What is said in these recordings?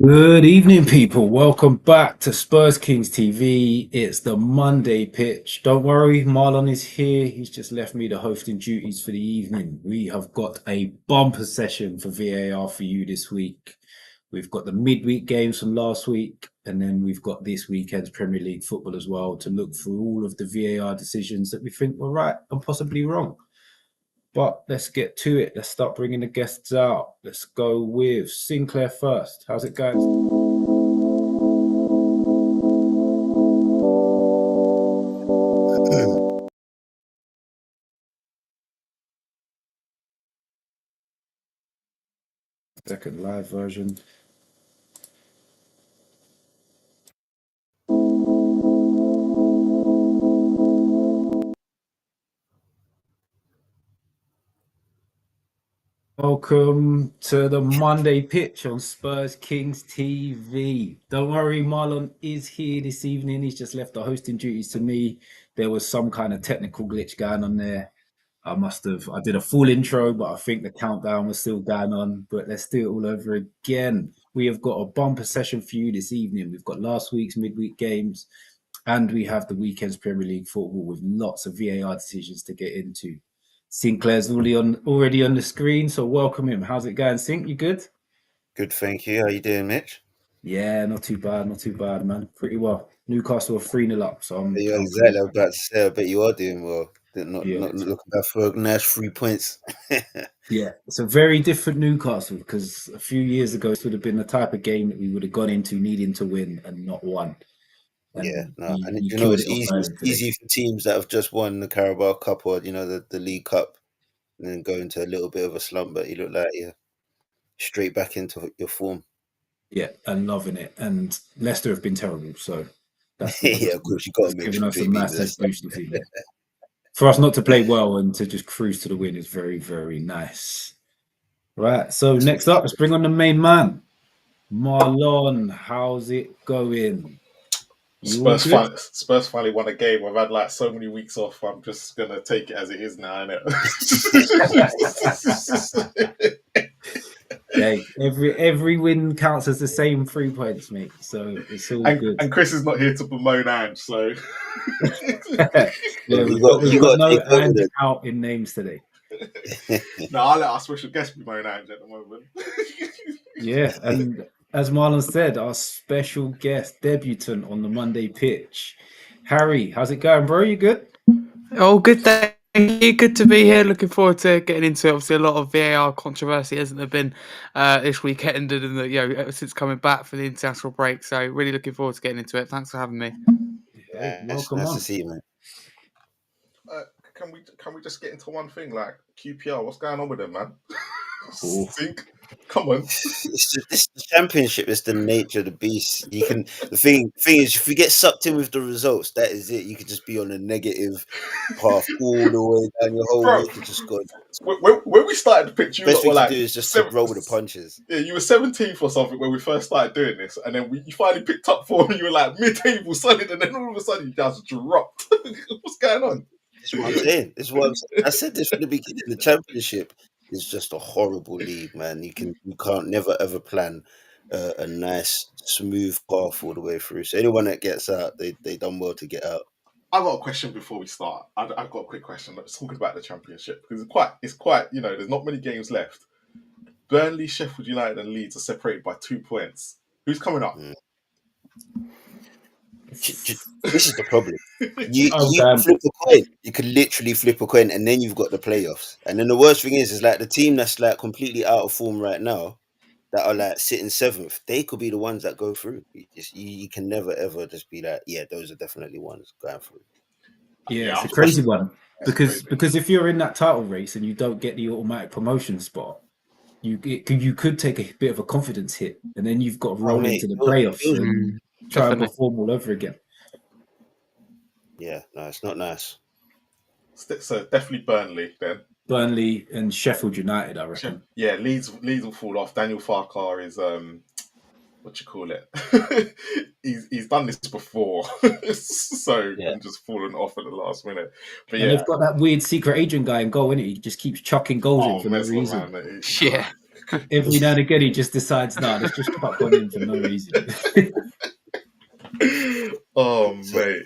Good evening, people. Welcome back to Spurs Kings TV. It's the Monday pitch. Don't worry, Marlon is here. He's just left me the hosting duties for the evening. We have got a bumper session for VAR for you this week. We've got the midweek games from last week, and then we've got this weekend's Premier League football as well to look through all of the VAR decisions that we think were right and possibly wrong. But let's get to it. Let's start bringing the guests out. Let's go with Sinclair first. How's it going? Second live version. Welcome to the Monday pitch on Spurs Kings TV. Don't worry, Marlon is here this evening. He's just left the hosting duties to me. There was some kind of technical glitch going on there. I did a full intro, but I think the countdown was still going on. But let's do it all over again. We have got a bumper session for you this evening. We've got last week's midweek games, and we have the weekend's Premier League football with lots of VAR decisions to get into. Sinclair's already on the screen, so welcome him. How's it going, Sink? You good? Good, thank you. How you doing, Mitch? Yeah, not too bad, man. Pretty well. Newcastle are 3-0 up, so I'm Exactly. I was about to say, I bet you are doing well. yeah, Not looking back for a nice 3 points. yeah. It's a very different Newcastle because a few years ago it would have been the type of game that we would have gone into needing to win and not won. Yeah, And no, you, and you you know killed it's it off easy. It's early today. easy for teams that have just won the Carabao Cup or the League Cup, and then go into a little bit of a slump. But you look like you're straight back into your form. Yeah, and loving it. And Leicester have been terrible, so that's Yeah, of course you got that's to make given sure us a they beat massive Leicester. boost of evening. For us not to play well and to just cruise to the win is very, very nice. Right. So next up, let's bring on the main man, Marlon. How's it going? You all good? Spurs finally won a game. I've had like so many weeks off. I'm just gonna take it as it is now, innit? Hey, every win counts as the same 3 points, mate. So it's all good. and Chris is not here to bemoan Ange, so Yeah, You we've got got to no take over Ange out in names today. no, I'll let our special guest bemoan Ange at the moment. Yeah, and as Marlon said, our special guest debutant on the Monday pitch, Harry. How's it going, bro? You good? Oh, good. Thank you. Good to be here. Looking forward to getting into it. Obviously, a lot of VAR controversy, hasn't there been this weekend and ever since coming back for the international break. So, really looking forward to getting into it. Thanks for having me. Hey, nice, welcome nice to on. see you, man. Can we just get into one thing, like QPR? What's going on with them, man? Cool. Think, come on. It's the championship. It's the nature of the beast. You can. The thing is, if you get sucked in with the results, that is it. You could just be on a negative path all the way down your whole Bro, week. You just got. when we started the pitch, you Best lot were thing to like do is just to roll with the punches. Yeah, you were 17th or something when we first started doing this, and then you finally picked up form, and you were like mid-table solid, and then all of a sudden you guys dropped. What's going on? This is what I'm saying. This is what I'm saying. I said this from the beginning. The championship is just a horrible league, man. You can't never ever plan a nice smooth path all the way through. So anyone that gets out, they done well to get out. I got a question before we start. I've got a quick question. Let's talk about the championship because it's quite. There's not many games left. Burnley, Sheffield United, and Leeds are separated by 2 points. Who's coming up? This is the problem. You damn. flip a coin. You could literally flip a coin, and then you've got the playoffs. And then the worst thing is like the team that's like completely out of form right now, that are like sitting seventh. They could be the ones that go through. You can never ever just be like, yeah, those are definitely ones going through. Yeah, it's a I'm- crazy one That's because crazy. if you're in that title race and you don't get the automatic promotion spot, you could take a bit of a confidence hit, and then you've got to roll mate, into the it playoffs feels- and try and Definitely. perform all over again. Yeah, no, it's not nice. So definitely Burnley then. Burnley and Sheffield United, I reckon. Yeah, Leeds will fall off. Daniel Farquhar is what you call it? he's done this before, so Yeah. and just fallen off at the last minute. But And yeah, they've got that weird secret agent guy in goal, innit? He just keeps chucking goals in for no Mesler, reason. man, Yeah. Every now and again, he just decides, nah, let's just chuck one in for no reason. Oh So, mate,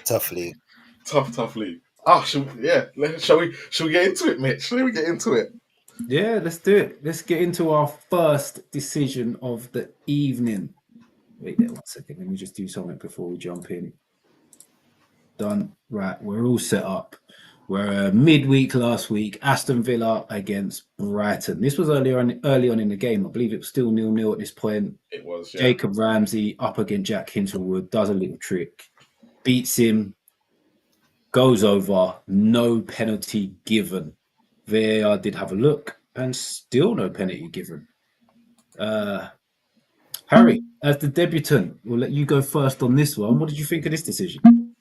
tough league. tough league. Shall we get into it, Mitch? Shall we get into it? Yeah, let's do it. Let's get into our first decision of the evening. Wait there 1 second. Let me just do something before we jump in. Done. Right, we're all set up. We're midweek last week. Aston Villa against Brighton. This was early on in the game. I believe it was still 0-0 at this point. It was, yeah. Jacob Ramsey up against Jack Hinchelwood, does a little trick, beats him, goes over, no penalty given. VAR did have a look, and still no penalty given. Harry, as the debutant, we'll let you go first on this one. What did you think of this decision?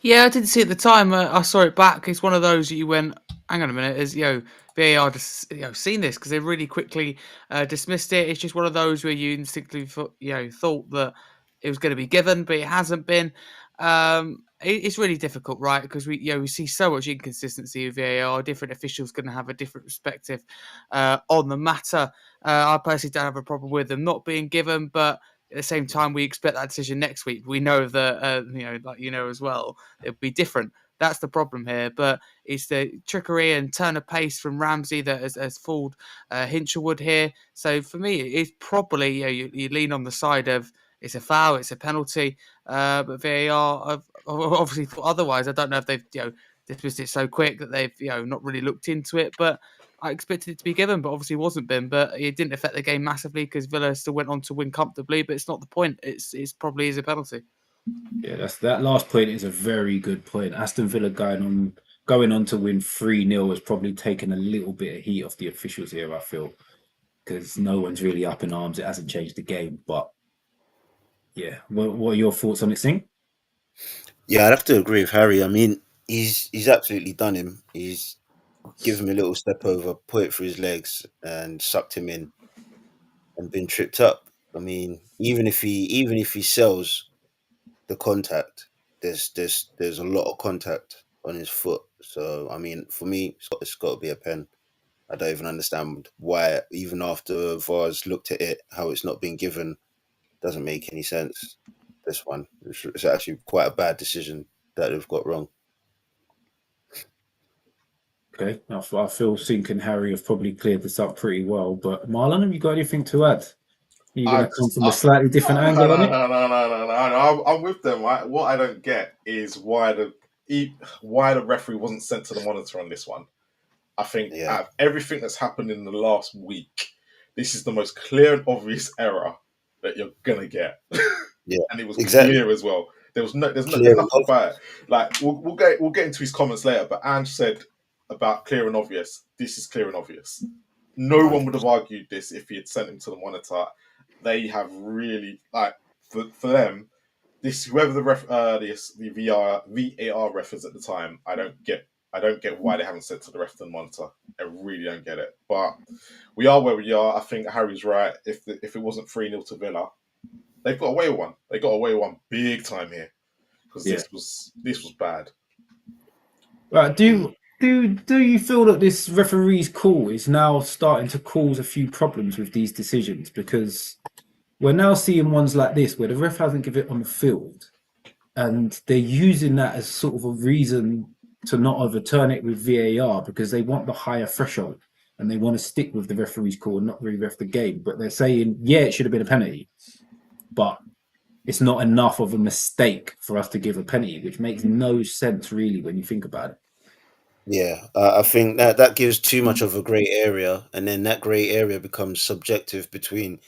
Yeah, I didn't see it at the time. I saw it back. It's one of those that you went, hang on a minute, is VAR just seen this because they really quickly dismissed it. It's just one of those where you instinctively thought that it was going to be given, but it hasn't been. It's really difficult, right? Because we see so much inconsistency with VAR. Different officials going to have a different perspective on the matter. I personally don't have a problem with them not being given, but at the same time, we expect that decision next week. We know that, like as well, it'll be different. That's the problem here. But it's the trickery and turn of pace from Ramsey that has fooled Hinchelwood here. So for me, it's probably you lean on the side of it's a foul, it's a penalty. But VAR have obviously thought otherwise. I don't know if they've dismissed it so quick that they've not really looked into it, but I expected it to be given, but obviously wasn't been. But it didn't affect the game massively because Villa still went on to win comfortably. But it's not the point. It's probably is a penalty. Yeah, that last point is a very good point. Aston Villa going on to win 3-0 has probably taken a little bit of heat off the officials here, I feel, because no one's really up in arms. It hasn't changed the game. But yeah, what are your thoughts on it, Singh? Yeah, I'd have to agree with Harry. I mean, he's absolutely done him. He's given him a little step over, put it through his legs, and sucked him in, and been tripped up. I mean, even if he sells the contact, there's a lot of contact on his foot. So I mean, for me, it's got to be a pen. I don't even understand why, even after VAR's looked at it, how it's not been given. Doesn't make any sense. This one, it's actually quite a bad decision that they've got wrong. Okay, I feel Sink and Harry have probably cleared this up pretty well. But Marlon, have you got anything to add? You're going to come from a slightly different angle on it? No. I'm with them. Right? What I don't get is why the referee wasn't sent to the monitor on this one. I think out of everything that's happened in the last week, this is the most clear and obvious error that you're gonna get. Yeah, and it was exactly. clear as well. There's nothing about it. Like we'll get into his comments later, but Ange said about clear and obvious. This is clear and obvious. No one would have argued this if he had sent him to the monitor. They have really for them. This whoever the VAR ref is at the time. I don't get why they haven't sent to the ref and monitor. I really don't get it. But we are where we are. I think Harry's right. If it wasn't 3-0 to Villa, they've got away with one. They got away with one big time here because this was bad. Right. Do you feel that this referee's call is now starting to cause a few problems with these decisions? Because we're now seeing ones like this where the ref hasn't given it on the field, and they're using that as sort of a reason to not overturn it with VAR because they want the higher threshold and they want to stick with the referee's call and not re-ref the game. But they're saying, yeah, it should have been a penalty, but it's not enough of a mistake for us to give a penalty, which makes no sense really when you think about it. Yeah, I think that gives too much of a grey area, and then that grey area becomes subjective between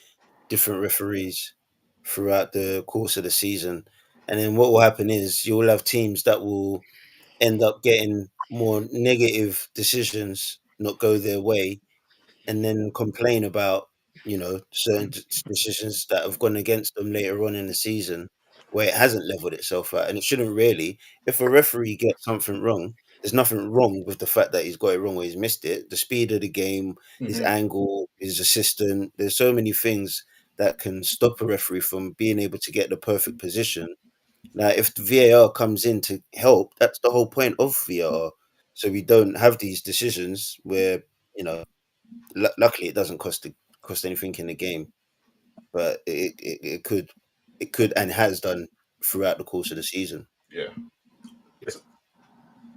different referees throughout the course of the season. And then what will happen is you'll have teams that will end up getting more negative decisions not go their way, and then complain about certain decisions that have gone against them later on in the season where it hasn't leveled itself out, and it shouldn't really. If a referee gets something wrong, there's nothing wrong with the fact that he's got it wrong or he's missed it. The speed of the game, his angle, his assistant, there's so many things that can stop a referee from being able to get the perfect position. Now, if the VAR comes in to help, that's the whole point of VAR. So we don't have these decisions where, you know, Luckily, it doesn't cost anything in the game, but it could and has done throughout the course of the season. Yeah.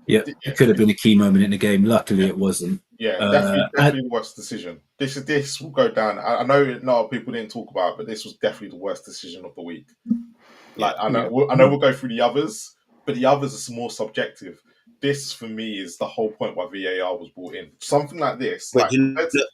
Yeah, it could have been a key moment in the game. Luckily, it wasn't. Yeah, definitely the worst decision. This will go down. I know a lot of people didn't talk about it, but this was definitely the worst decision of the week. Like I know we'll go through the others, but the others are more subjective. This for me is the whole point why VAR was brought in. Something like this, But compared to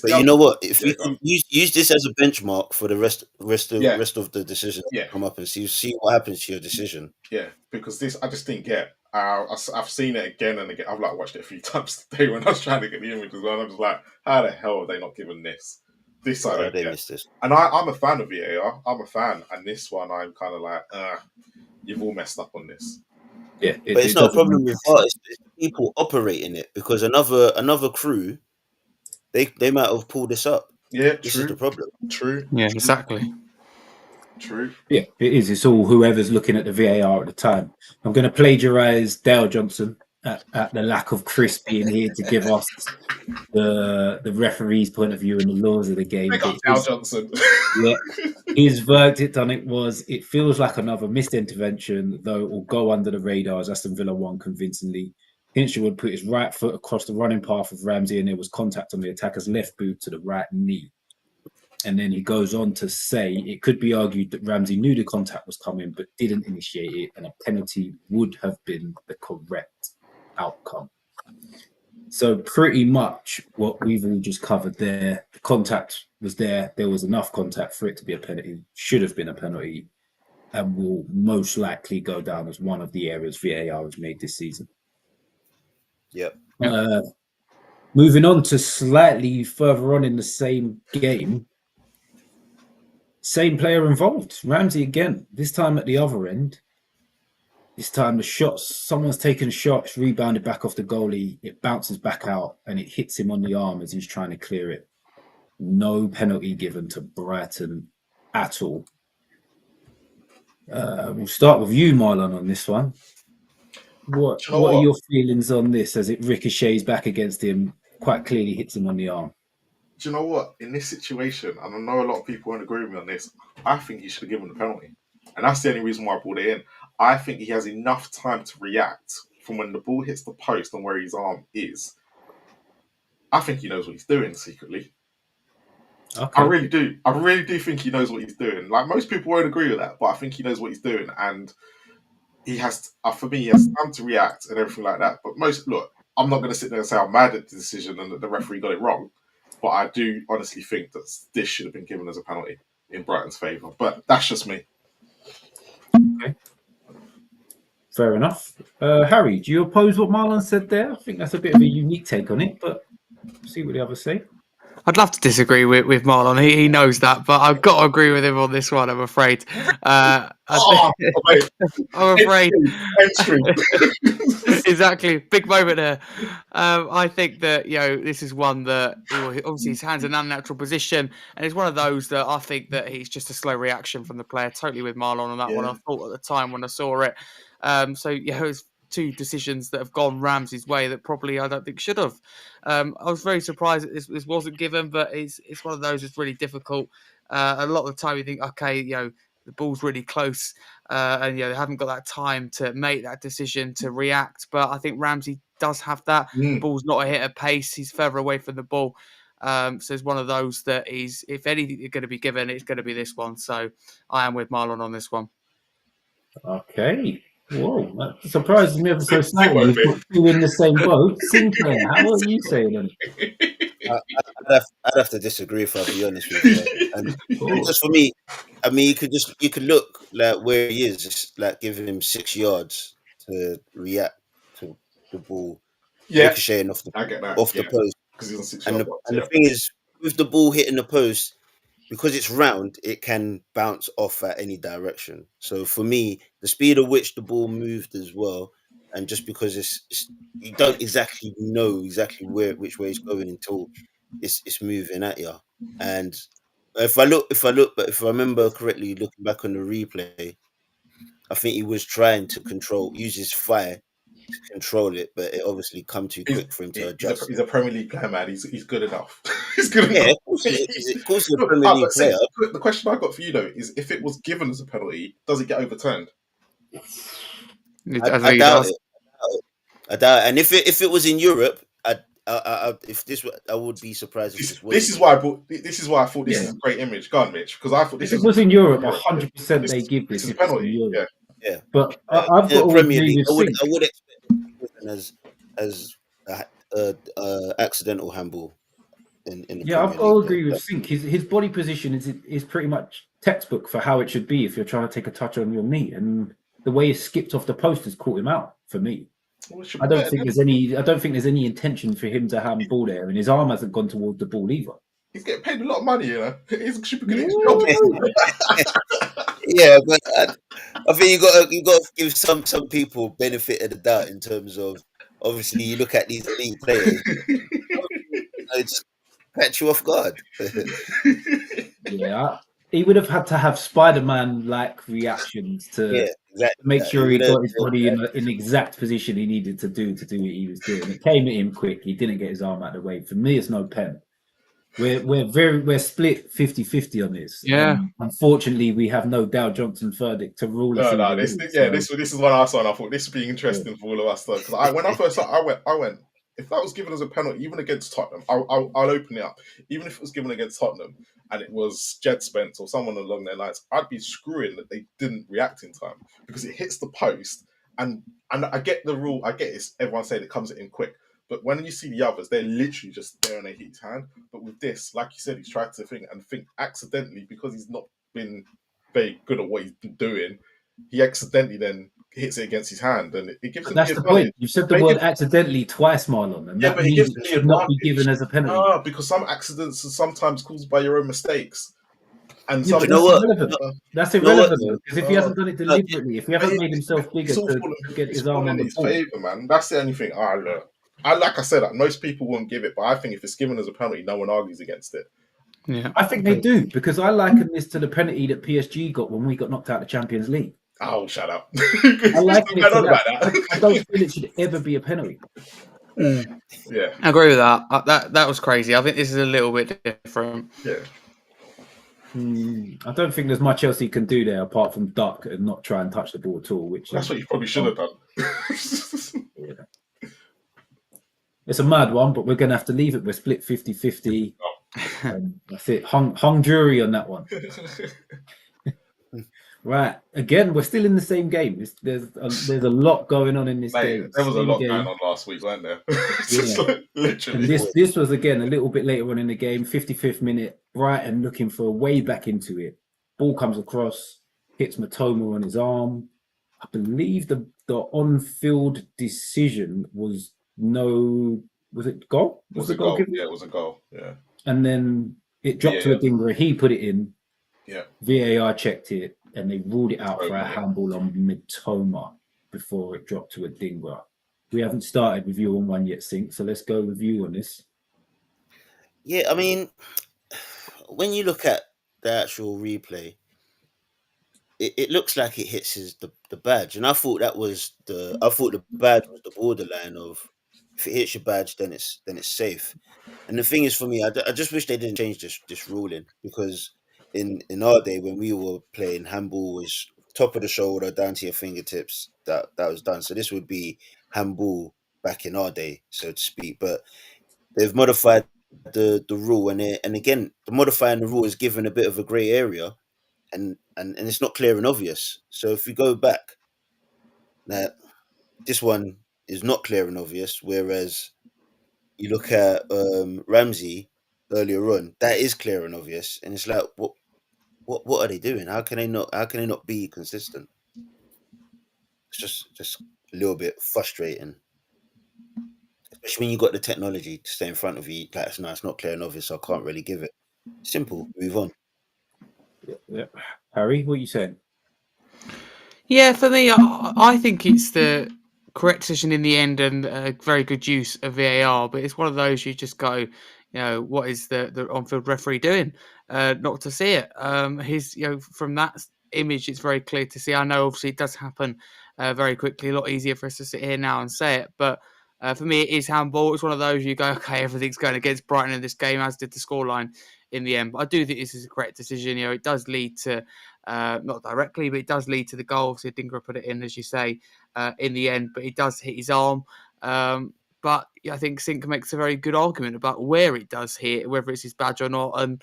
but you know what? If we can use this as a benchmark for the rest of the decisions that come up and see what happens to your decision. Yeah, because this I just didn't get. I've seen it again and again. I've like watched it a few times today when I was trying to get the image as well. I'm just like, how the hell are they not given this? This I don't get. Missed this. And I'm a fan of VAR. I'm a fan, and this one I'm kind of like, you've all messed up on this. Yeah, but it's not a problem with VAR. It's people operating it, because another crew, they might have pulled this up. Yeah, this is the problem. True. Yeah, exactly. True. Yeah, it is. It's all whoever's looking at the VAR at the time. I'm going to plagiarize Dale Johnson at the lack of Chris being here to give us the referee's point of view and the laws of the game. Dale Johnson. Yeah, his verdict on it was, it feels like another missed intervention, though it will go under the radar as Aston Villa won convincingly. Hinshelwood put his right foot across the running path of Ramsey, and there was contact on the attacker's left boot to the right knee. And then he goes on to say it could be argued that Ramsey knew the contact was coming but didn't initiate it, and a penalty would have been the correct outcome. So pretty much what we've all just covered there. The contact was there. There was enough contact for it to be a penalty. Should have been a penalty, and will most likely go down as one of the errors VAR has made this season. Yep. Moving on to slightly further on in the same game. Same player involved, Ramsey again, this time at the other end. This time the shots, someone's taken a shot, it's rebounded back off the goalie, it bounces back out and it hits him on the arm as he's trying to clear it. No penalty given to Brighton at all. We'll start with you, Marlon, on this one. What are your feelings on this as it ricochets back against him, quite clearly hits him on the arm? Do you know what? In this situation, and I know a lot of people won't agree with me on this, I think he should have given the penalty. And that's the only reason why I brought it in. I think he has enough time to react from when the ball hits the post and where his arm is. I think he knows what he's doing secretly. Okay. I really do. I really do think he knows what he's doing. Like, most people won't agree with that, but I think he knows what he's doing. And he has, for me, he has time to react and everything like that. But look, I'm not going to sit there and say I'm mad at the decision and that the referee got it wrong. But I do honestly think that this should have been given as a penalty in Brighton's favour. But that's just me. Okay. Fair enough. Harry, do you oppose what Marlon said there? I think that's a bit of a unique take on it, but see what the others say. I'd love to disagree with Marlon. He knows that, but I've got to agree with him on this one, I'm afraid. I'm afraid. Exactly. Big moment there. I think that, this is one that obviously his hand's in an unnatural position, and it's one of those that I think that he's just a slow reaction from the player. Totally with Marlon on that one. I thought at the time when I saw it. It was two decisions that have gone Ramsey's way that probably I don't think should have. I was very surprised that this wasn't given, but it's one of those that's really difficult. A lot of the time you think, okay, the ball's really close, and they haven't got that time to make that decision to react. But I think Ramsey does have that. The ball's not a hit at pace. He's further away from the ball. So it's one of those that is, if anything is going to be given, it's going to be this one. So I am with Marlon on this one. Okay. Whoa, that surprises me ever so slightly. You've got two in the same boat. Sinclair, how are you saying it? I'd have to disagree if I'll be honest with you. And just for me, I mean, you could look like where he is, just like giving him 6 yards to react to the ball ricocheting off the post. And the thing is, with the ball hitting the post, because it's round, it can bounce off at any direction. So for me, the speed at which the ball moved as well, and just because it's you don't exactly know which way it's going until it's moving at you. And if I remember correctly, looking back on the replay, I think he was trying to use his thigh to control it, but it obviously come too quick for him to adjust. He's a Premier League player, man. He's good enough. He's good Yeah, enough. of course he's a Premier League player. The question I got for you though is, if it was given as a penalty, does it get overturned? I doubt it. I doubt it. And if it was in Europe, I would be surprised if this is why I thought this is a great image. Go on, Mitch, because I thought if it was in Europe, 100% they give this this is a penalty. Yeah. But I've got to Premier agree League. with I would expect it as accidental handball. In the I've Premier got to League, agree with Sink. His body position is pretty much textbook for how it should be if you're trying to take a touch on your knee, and the way he skipped off the post has caught him out for me. I don't think there's any intention for him to handball there, and his arm hasn't gone towards the ball either. He's getting paid a lot of money, you know. He's super good at his job. Yeah, but I think you got to give some people benefit of the doubt in terms of, obviously you look at these elite players, it's catch you off guard. Yeah, he would have had to have Spider-Man like reactions to make sure he got his body in the exact position he needed to do what he was doing. It came at him quick. He didn't get his arm out of the way. For me, it's no pen. We're split 50-50 on this. Yeah. Unfortunately, we have no Dow Johnson verdict to rule us. This is what I saw, and I thought this would be interesting for all of us though. Because when I first started, I went, if that was given as a penalty, even against Tottenham, I'll open it up. Even if it was given against Tottenham and it was Jed Spence or someone along their lines, I'd be screwing that they didn't react in time, because it hits the post, and I get the rule. I get it. Everyone saying it comes in quick. But when you see the others, they're literally just there and they hit his hand. But with this, like you said, he's tried to think accidentally, because he's not been very good at what he's been doing. He accidentally then hits it against his hand, and it gives him. That's the point. You said the word accidentally twice, Marlon, and that means it should not be given as a penalty. No, because some accidents are sometimes caused by your own mistakes. And that's irrelevant. That's irrelevant, because if he hasn't done it deliberately, if he hasn't made himself bigger to get his arm on the ball, favor, man. That's the only thing. Like I said, most people won't give it, but I think if it's given as a penalty, no one argues against it. Yeah, I think they do, because I liken this to the penalty that PSG got when we got knocked out of the Champions League. Oh, shut up! I liken it to that. I don't feel it should ever be a penalty. Yeah, I agree with that. That was crazy. I think this is a little bit different. Yeah. I don't think there's much else he can do there apart from duck and not try and touch the ball at all. That's what you probably should have done. Yeah. It's a mad one, but we're going to have to leave it. We're split 50-50. That's it. Hung jury on that one. Right. Again, we're still in the same game. There's a lot going on in this game. There was a lot going on last week, weren't there? Literally. And this was, again, a little bit later on in the game, 55th minute. Brighton looking for a way back into it. Ball comes across, hits Matoma on his arm. I believe the on-field decision was it goal? Was it goal? Yeah, it was a goal. Yeah. And then it dropped to a Dingra. He put it in. Yeah. VAR checked it, and they ruled it out for a handball on Mitoma before it dropped to a Dingra. We haven't started with you on one yet, Sink, so let's go with you on this. Yeah, I mean, when you look at the actual replay, it looks like it hits the badge, and I thought the badge was the borderline of, if it hits your badge, then it's safe. And the thing is, for me, I just wish they didn't change this ruling, because in our day when we were playing, handball was top of the shoulder down to your fingertips. That was done. So this would be handball back in our day, so to speak. But they've modified the rule, and again, the modifying the rule is given a bit of a grey area, and it's not clear and obvious. So if we go back, now this one is not clear and obvious, whereas you look at Ramsey earlier on, that is clear and obvious, and it's like, what are they doing? How can they not be consistent? It's just a little bit frustrating, especially when you got the technology to stay in front of you. Like, it's not clear and obvious, so I can't really give it. Simple, move on. Yeah. Harry, what are you saying? Yeah, for me, I think it's the correct decision in the end, and a very good use of VAR. But it's one of those you just go, what is the on-field referee doing? Not to see it. From that image, it's very clear to see. I know obviously it does happen very quickly, a lot easier for us to sit here now and say it, but for me it is handball. It's one of those you go, okay, everything's going against Brighton in this game, as did the scoreline in the end. But I do think this is a correct decision. You know, it does lead to not directly, but it does lead to the goal. Obviously, Dingra put it in, as you say, in the end, but it does hit his arm. But I think Sink makes a very good argument about where it does hit, whether it's his badge or not, and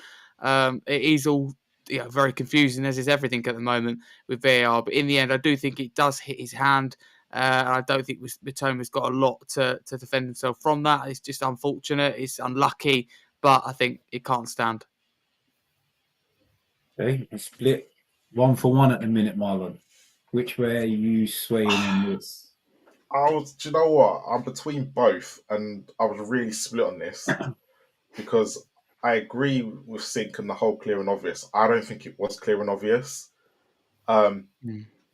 it is all very confusing, as is everything at the moment with VAR. But in the end, I do think it does hit his hand. And I don't think Mitoma's got a lot to defend himself from that. It's just unfortunate. It's unlucky, but I think it can't stand. Okay, a split 1-for-1 at the minute, Marlon. Which way are you swaying on this? Do you know what? I'm between both, and I was really split on this because I agree with Sink and the whole clear and obvious. I don't think it was clear and obvious.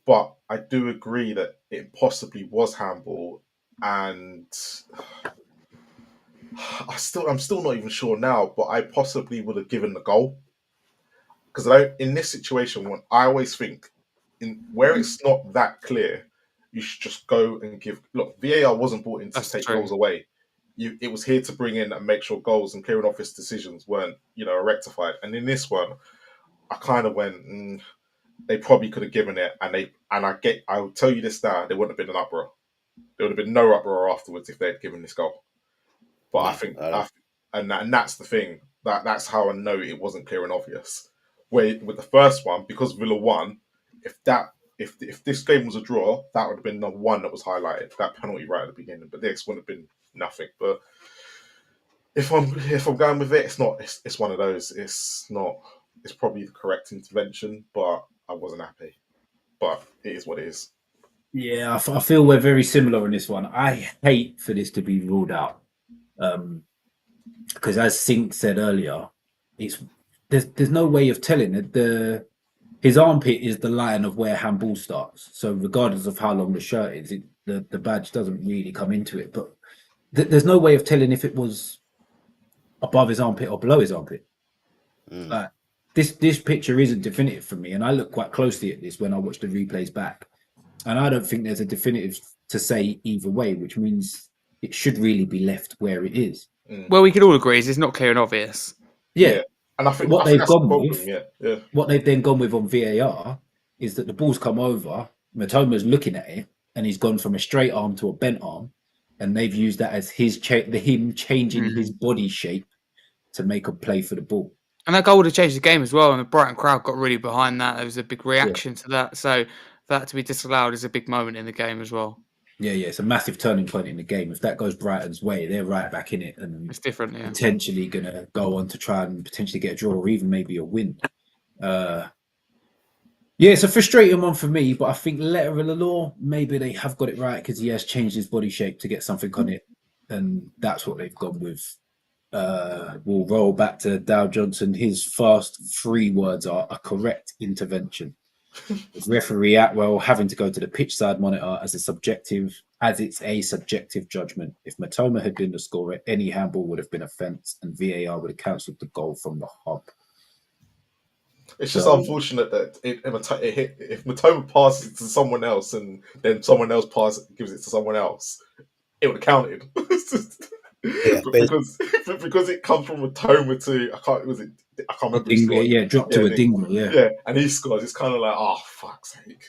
But I do agree that it possibly was handball, and I'm still not even sure now. But I possibly would have given the goal because in this situation, when I always think where it's not that clear, you should just go and give. Look, VAR wasn't brought in to take goals away. It was here to bring in and make sure goals and clear and obvious decisions weren't rectified. And in this one, I kind of went. They probably could have given it, I will tell you this now, there wouldn't have been an uproar. There would have been no uproar afterwards if they had given this goal. But I think, and that's the thing. That's how I know it wasn't clear and obvious. Where with the first one, because Villa won, if this game was a draw, that would have been the one that was highlighted, that penalty right at the beginning. But this would have been nothing. But if I'm going with it, it's one of those. It's probably the correct intervention, but I wasn't happy. But it is what it is. Yeah, I feel we're very similar on this one. I hate for this to be ruled out. Because as Sink said earlier, there's no way of telling it. His armpit is the line of where handball starts. So regardless of how long the shirt is, the badge doesn't really come into it. But there's no way of telling if it was above his armpit or below his armpit. This picture isn't definitive for me, and I look quite closely at this when I watch the replays back, and I don't think there's a definitive to say either way, which means it should really be left where it is. Well, we can all agree it's not clear and obvious. Yeah. And I think what they've gone with, yeah. What they've then gone with on VAR is that the ball's come over, Matoma's looking at it, and he's gone from a straight arm to a bent arm, and they've used that as him changing his body shape to make a play for the ball. And that goal would have changed the game as well, and the Brighton crowd got really behind that. There was a big reaction to that, so that to be disallowed is a big moment in the game as well. Yeah, it's a massive turning point in the game. If that goes Brighton's way, they're right back in it, and it's different. Yeah, potentially going to go on to try and potentially get a draw or even maybe a win. It's a frustrating one for me, but I think letter of the law, maybe they have got it right because he has changed his body shape to get something on it, and that's what they've gone with. We'll roll back to Dow Johnson. His fast 3 words are a correct intervention. With referee Atwell having to go to the pitch side monitor as it's a subjective judgment. If Matoma had been the scorer, any handball would have been offence and VAR would have cancelled the goal from the hub. It's just unfortunate that if Matoma passes it to someone else and then someone else gives it to someone else, it would have counted. because it comes from Matoma to I can't remember. Dingra, dropped to a Dingra, yeah, and he scores. It's kind of like, oh fuck's sake.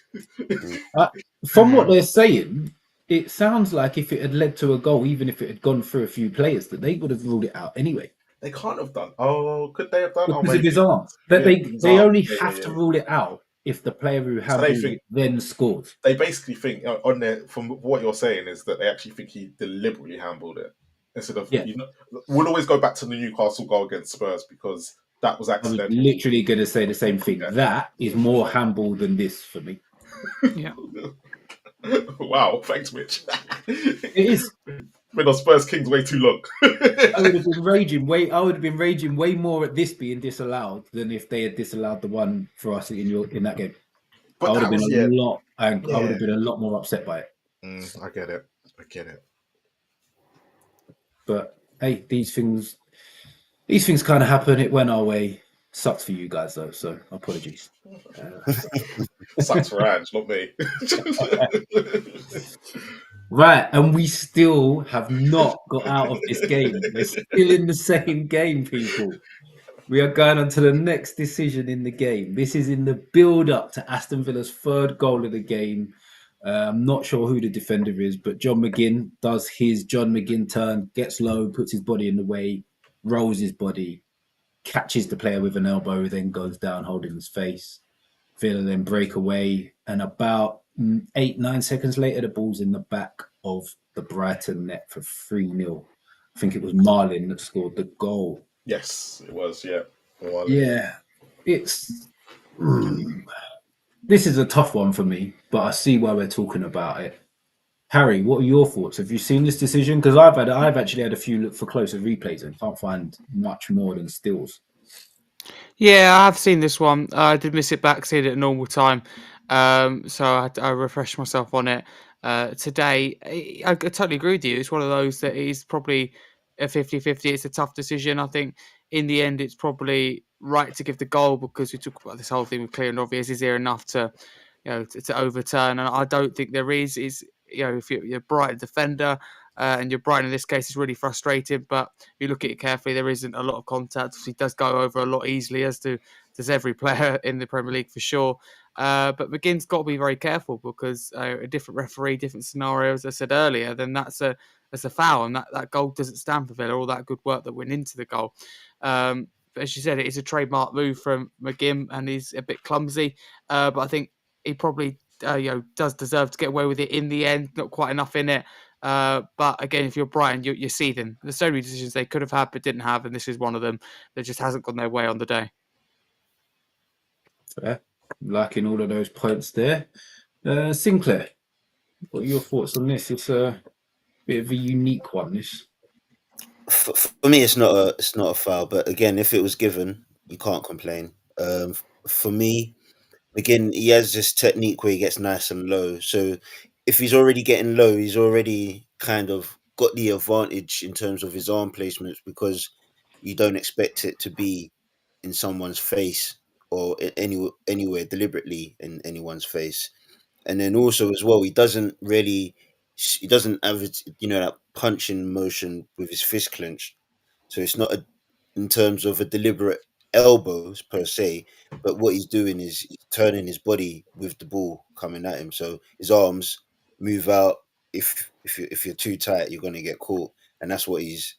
From what they're saying, it sounds like if it had led to a goal, even if it had gone through a few players, that they would have ruled it out anyway. They can't have done. Oh, could they have done? Because of his arm. They only have to rule it out if the player who handled it then scores. They basically think on there, from what you're saying, is that they actually think he deliberately handled it instead of. We'll always go back to the Newcastle goal against Spurs because that was accidental. I was literally going to say the same thing. Yeah. That is more handball than this for me. Yeah. Wow, thanks, Mitch. It is. Been on Spurs Kings way too long. I would have been raging way more at this being disallowed than if they had disallowed the one for us in that game. But I would have been I would have been a lot more upset by it. I get it. But hey, these things kind of happen. It went our way. Sucks for you guys though, so apologies. Sucks for Ange, not me. Right, and we still have not got out of this game. We're still in the same game, people. We are going on to the next decision in the game. This is in the build-up to Aston Villa's third goal of the game. I'm not sure who the defender is, but John McGinn does his John McGinn turn, gets low, puts his body in the way, rolls his body, catches the player with an elbow, then goes down holding his face. Villa then break away, and about 8-9 seconds later, the ball's in the back of the Brighton net for 3-0. I think it was Marlin that scored the goal. Yes, it was. Yeah. Yeah, it's this is a tough one for me, but I see why we're talking about it. Harry, what are your thoughts? Have you seen this decision? Because I've actually had a few look for closer replays and can't find much more than stills. Yeah, I have seen this one. I did miss it back, seen it at normal time. So I refreshed myself on it today. I totally agree with you. It's one of those that is probably a 50-50. It's a tough decision. I think in the end, it's probably right to give the goal because we talk about this whole thing with clear and obvious. Is there enough to, to overturn? And I don't think there is. If you're a Brighton defender and you're Brighton in this case, is really frustrating. But if you look at it carefully, there isn't a lot of contact. He does go over a lot easily, as does every player in the Premier League for sure. But McGinn's got to be very careful because a different referee, different scenario, as I said earlier, then that's a foul, and that goal doesn't stand for Villa. All that good work that went into the goal. But as you said, it is a trademark move from McGinn, and he's a bit clumsy. But I think he probably does deserve to get away with it in the end. Not quite enough in it. But again, if you're Brighton, you see them. There's so many decisions they could have had but didn't have, and this is one of them that just hasn't gone their way on the day. Fair. Liking all of those points there. Sinclair, what are your thoughts on this? It's a bit of a unique one, this. For me, it's not a foul. But again, if it was given, you can't complain. For me, again, he has this technique where he gets nice and low. So if he's already getting low, he's already kind of got the advantage in terms of his arm placements because you don't expect it to be in someone's face or anywhere deliberately in anyone's face. And then also as well, he doesn't have that punching motion with his fist clenched. So it's not in terms of a deliberate elbows per se, but what he's doing is he's turning his body with the ball coming at him. So his arms move out. If you're too tight, you're going to get caught, and that's what he's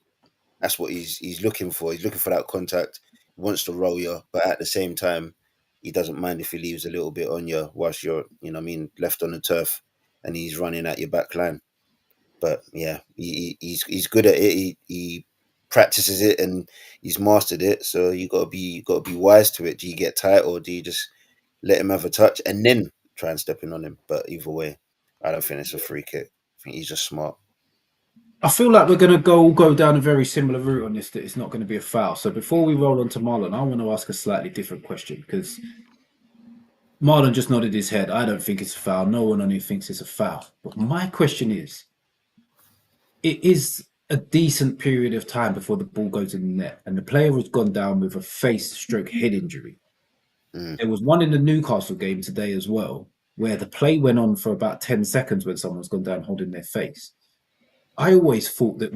looking for. He's looking for that contact. He wants to roll you, but at the same time, he doesn't mind if he leaves a little bit on you whilst you're, left on the turf, and he's running at your back line. But yeah, he's good at it. He practices it and he's mastered it. So you gotta be wise to it. Do you get tight or do you just let him have a touch and then try and step in on him? But either way, I don't think it's a free kick. I think he's just smart. I feel like we're going to go down a very similar route on this, that it's not going to be a foul. So before we roll on to Marlon, I want to ask a slightly different question because Marlon just nodded his head. I don't think it's a foul. No one on here thinks it's a foul. But my question is, it is a decent period of time before the ball goes in the net and the player has gone down with a face/head injury. There was one in the Newcastle game today as well, where the play went on for about 10 seconds when someone's gone down holding their face. I always thought that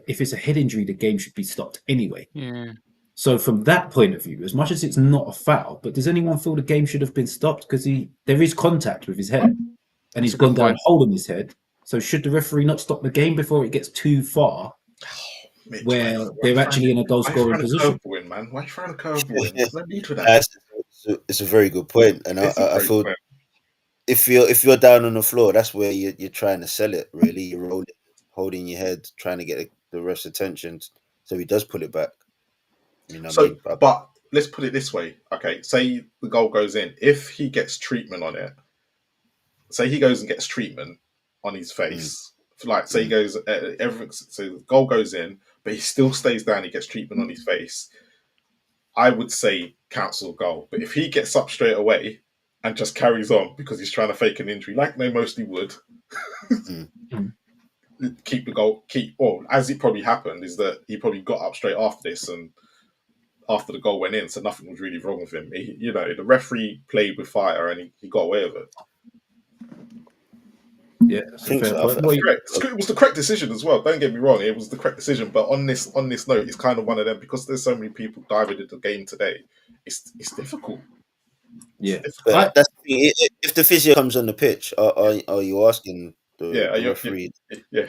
if it's a head injury, the game should be stopped anyway. Yeah. So from that point of view, as much as it's not a foul, but does anyone feel the game should have been stopped because there is contact with his head and he's gone down holding his head? So should the referee not stop the game before it gets too far, Mitch, where they're actually in a goal scoring position? Why are you throwing a curveball in? There's no need for that. It's a very good point, and I feel if you're down on the floor, that's where you're trying to sell it. Really, you're holding your head, trying to get the ref's attention, so he does pull it back. But let's put it this way. Okay, say the goal goes in. If he gets treatment on it, say he goes and gets treatment on his face, say he goes, everything. So the goal goes in, but he still stays down. He gets treatment on his face. I would say cancel goal. But if he gets up straight away and just carries on because he's trying to fake an injury, like they mostly would, keep the goal. Or as it probably happened, is that he probably got up straight after this and after the goal went in, so nothing was really wrong with him. The referee played with fire and he got away with it. Yeah, that's I a think fair so. point. It was the correct decision as well. Don't get me wrong; it was the correct decision. But on this note, it's kind of one of them because there's so many people diving into the game today. It's difficult. Yeah, But that's the thing. If the physio comes on the pitch, are you asking the referee? Yeah.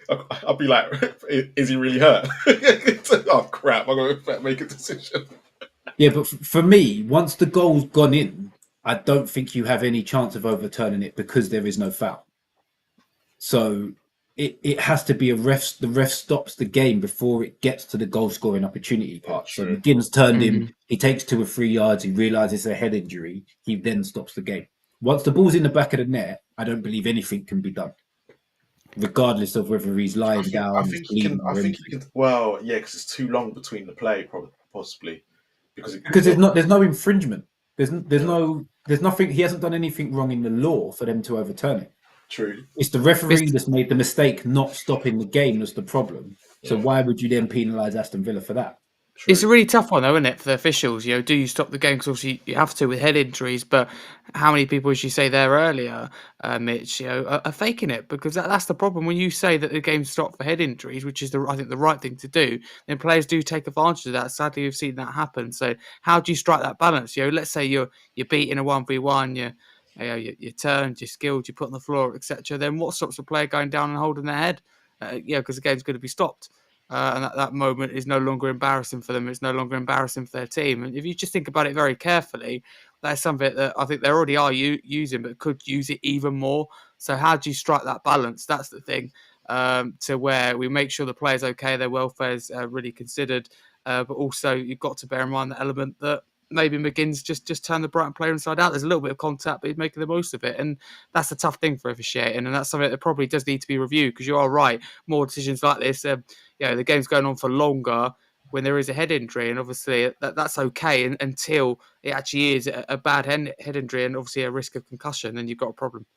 I'll be like, is he really hurt? Oh crap! I'm going to make a decision. Yeah, but for me, once the goal's gone in, I don't think you have any chance of overturning it because there is no foul. So it has to be a ref. The ref stops the game before it gets to the goal scoring opportunity part. So McGinn's turned him. He takes 2 or 3 yards. He realizes a head injury. He then stops the game. Once the ball's in the back of the net, I don't believe anything can be done, regardless of whether he's lying down, he's bleeding, or anything. Well, yeah, because it's too long between the play, possibly because There's no infringement. There's nothing. He hasn't done anything wrong in the law for them to overturn it. True. It's the referee that's made the mistake not stopping the game that's the problem. So Yeah. why would you then penalise Aston Villa for that? True. It's a really tough one, though, isn't it, for the officials? Do you stop the game? Because obviously you have to with head injuries, but how many people, as you say there earlier, Mitch, are faking it? Because that's the problem. When you say that the game stopped for head injuries, which is I think the right thing to do, then players do take advantage of that. Sadly, we've seen that happen. So how do you strike that balance? Let's say you're beating a 1v1, you're turned, you're skilled, you're put on the floor, etc. Then what stops a player going down and holding their head? Because the game's going to be stopped. And that moment is no longer embarrassing for them. It's no longer embarrassing for their team. And if you just think about it very carefully, that's something that I think they already are using, but could use it even more. So how do you strike that balance? That's the thing, to where we make sure the player's okay, their welfare's really considered, but also you've got to bear in mind the element that maybe McGinn's just turned the Brighton player inside out. There's a little bit of contact, but he's making the most of it. And that's a tough thing for officiating. And that's something that probably does need to be reviewed because you are right. More decisions like this, the game's going on for longer when there is a head injury. And obviously that's okay until it actually is a bad head injury and obviously a risk of concussion. Then you've got a problem.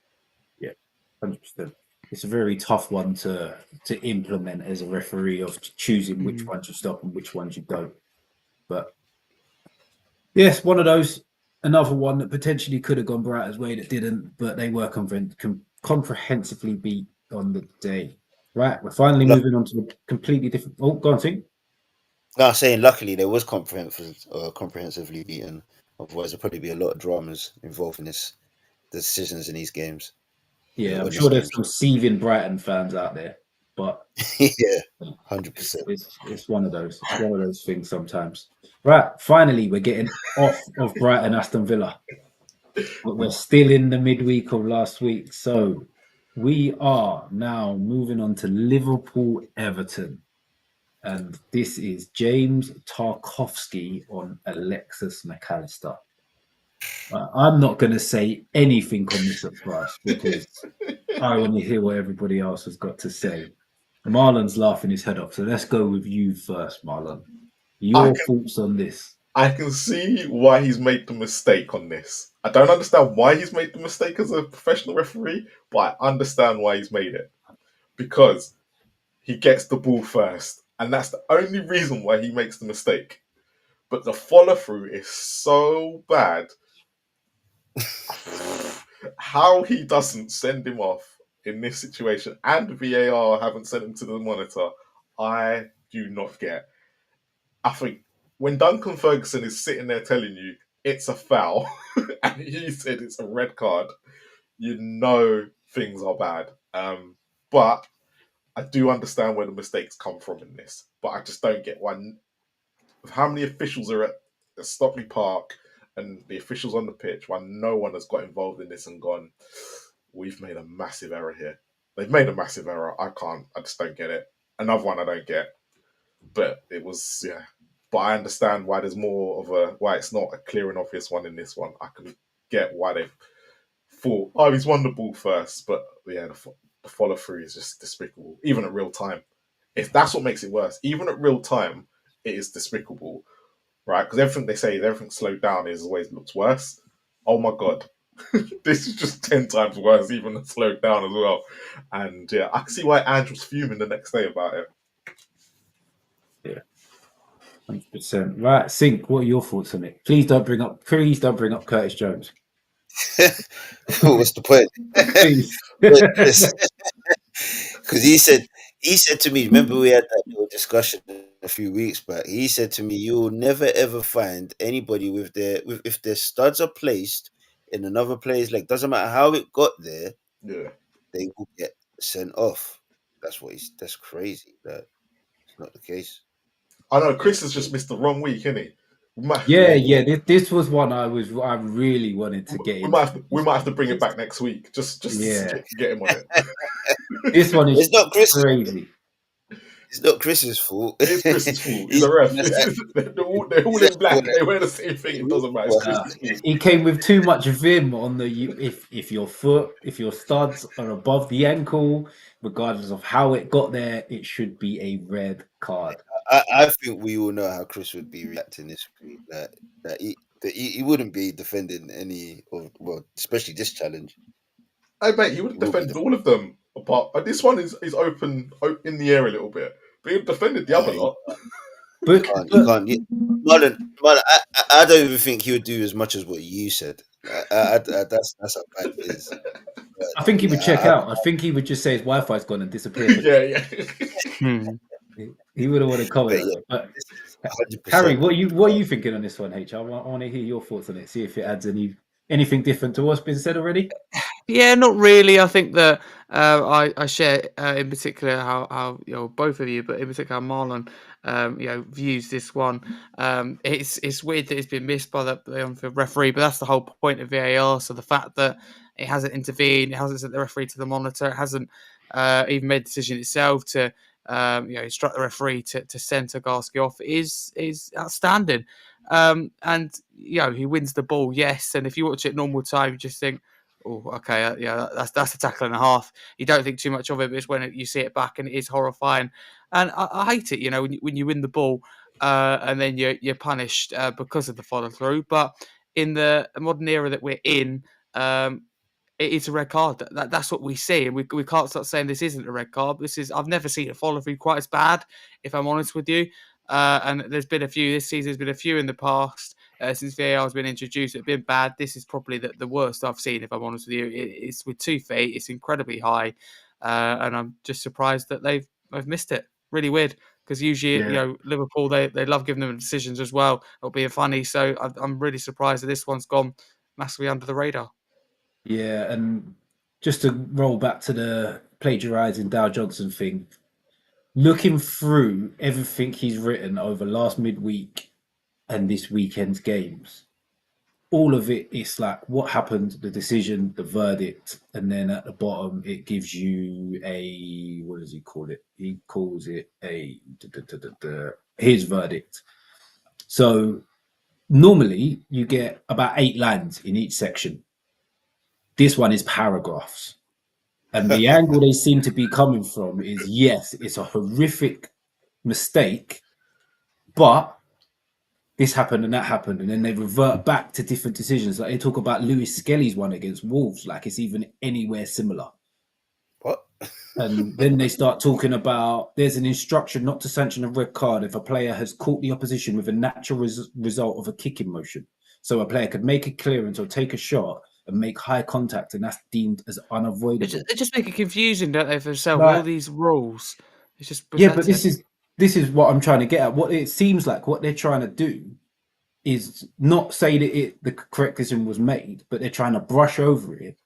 Yeah, 100%. It's a very tough one to implement as a referee of choosing which ones you stop and which ones you don't. But yes, one of those. Another one that potentially could have gone Brighton's way that didn't, but they were comprehensively beat on the day. Right, we're finally moving on to a completely different. Oh, go on, Ting. No, I'm saying luckily there was comprehensively beaten. Otherwise, there'd probably be a lot of dramas involved in the decisions in these games. Yeah, I'm sure there's some seething Brighton fans out there, but yeah, 100%. It's one of those. It's one of those things sometimes. Right, finally, we're getting off of Brighton Aston Villa, but we're still in the midweek of last week, so we are now moving on to Liverpool Everton, and this is James Tarkowski on Alexis McAllister. I'm not going to say anything on this at first because I want to hear what everybody else has got to say. Marlon's laughing his head off, so let's go with you first, Marlon. Your thoughts on this? I can see why he's made the mistake on this. I don't understand why he's made the mistake as a professional referee, but I understand why he's made it. Because he gets the ball first, and that's the only reason why he makes the mistake. But the follow-through is so bad. How he doesn't send him off in this situation, and VAR haven't sent him to the monitor, I do not get. I think when Duncan Ferguson is sitting there telling you it's a foul, and he said it's a red card, you know things are bad. But I do understand where the mistakes come from in this, but I just don't get why. How many officials are at Stockley Park and the officials on the pitch? Why no one has got involved in this and gone, we've made a massive error here. They've made a massive error. I just don't get it. Another one I don't get, but it was But I understand why there's more of why it's not a clear and obvious one in this one. I can get why they've thought, he's won the ball first, but the follow through is just despicable, even at real time. If that's what makes it worse, even at real time, it is despicable, right? Because everything they say, everything slowed down is always looks worse. Oh my God. This is just 10 times worse, even slowed down as well. And I can see why Andrew's fuming the next day about it. Yeah, 100%. Right, Sink. What are your thoughts on it? Please don't bring up Curtis Jones. What's the point? Please. Because he said to me, remember we had that little discussion a few weeks back. He said to me, "You will never ever find anybody if their studs are placed in another player's leg. Doesn't matter how it got there, Yeah. they will get sent off." That's crazy. That it's not the case. I know Chris has just missed the wrong week, isn't he? Yeah. This was one I really wanted to get into. We might have to bring it back next week. Just Yeah. to get him on it. This one is It's not Chris. crazy. It's not Chris's fault. It's Chris's fault. He's a ref. They're all in black. They wear the same thing. It doesn't matter. It's Chris's fault. He came with too much vim on if your studs are above the ankle, regardless of how it got there, it should be a red card. I think we all know how Chris would be reacting this week. That he wouldn't be defending any of, well, especially this challenge. I bet he would have defended all of them apart. This one is open in the air a little bit, but he defended the other lot. But You can't. Marlon, I don't even think he would do as much as what you said. That's how bad it is. I think he would check out. I think he would just say his Wi-Fi's gone and disappear. Yeah. He wouldn't want to comment on it. But Harry, what are you thinking on this one, H? I want to hear your thoughts on it. See if it adds anything different to what's been said already. Yeah, not really. I think that I share in particular how both of you, but in particular how Marlon views this one. It's weird that it's been missed by the referee, but that's the whole point of VAR. So the fact that it hasn't intervened, it hasn't sent the referee to the monitor, it hasn't even made a decision itself to instruct the referee to send Tarkowski off is outstanding. And he wins the ball, yes. And if you watch it normal time, you just think, oh, okay, that's a tackle and a half. You don't think too much of it, but it's when you see it back and it is horrifying. And I hate it, when you win the ball and then you're punished because of the follow through. But in the modern era that we're in, it is a red card. That's what we see, and we can't start saying this isn't a red card. I've never seen a follow through quite as bad, if I'm honest with you. And there's been a few this season. There's been a few in the past since VAR has been introduced. It's been bad. This is probably the worst I've seen, if I'm honest with you. It's with 2 feet. It's incredibly high, and I'm just surprised that they've missed it. Really weird, because usually Liverpool they love giving them decisions as well. It'll be funny. So I'm really surprised that this one's gone massively under the radar. Yeah, and just to roll back to the plagiarizing Dow Johnson thing, looking through everything he's written over last midweek and this weekend's games, all of it is like what happened, the decision, the verdict, and then at the bottom it gives you what does he call it? He calls it his verdict. So normally you get about 8 lines in each section. This one is paragraphs. And the angle they seem to be coming from is, yes, it's a horrific mistake, but this happened and that happened. And then they revert back to different decisions. Like they talk about Lewis Skelly's one against Wolves, like it's even anywhere similar. What? And then they start talking about there's an instruction not to sanction a red card if a player has caught the opposition with a natural result of a kicking motion. So a player could make a clearance or take a shot and make high contact, and that's deemed as unavoidable. They just make it confusing, don't they, for themselves? All these rules. It's just but this is what I'm trying to get at. What it seems like what they're trying to do is not say that the correct decision was made, but they're trying to brush over it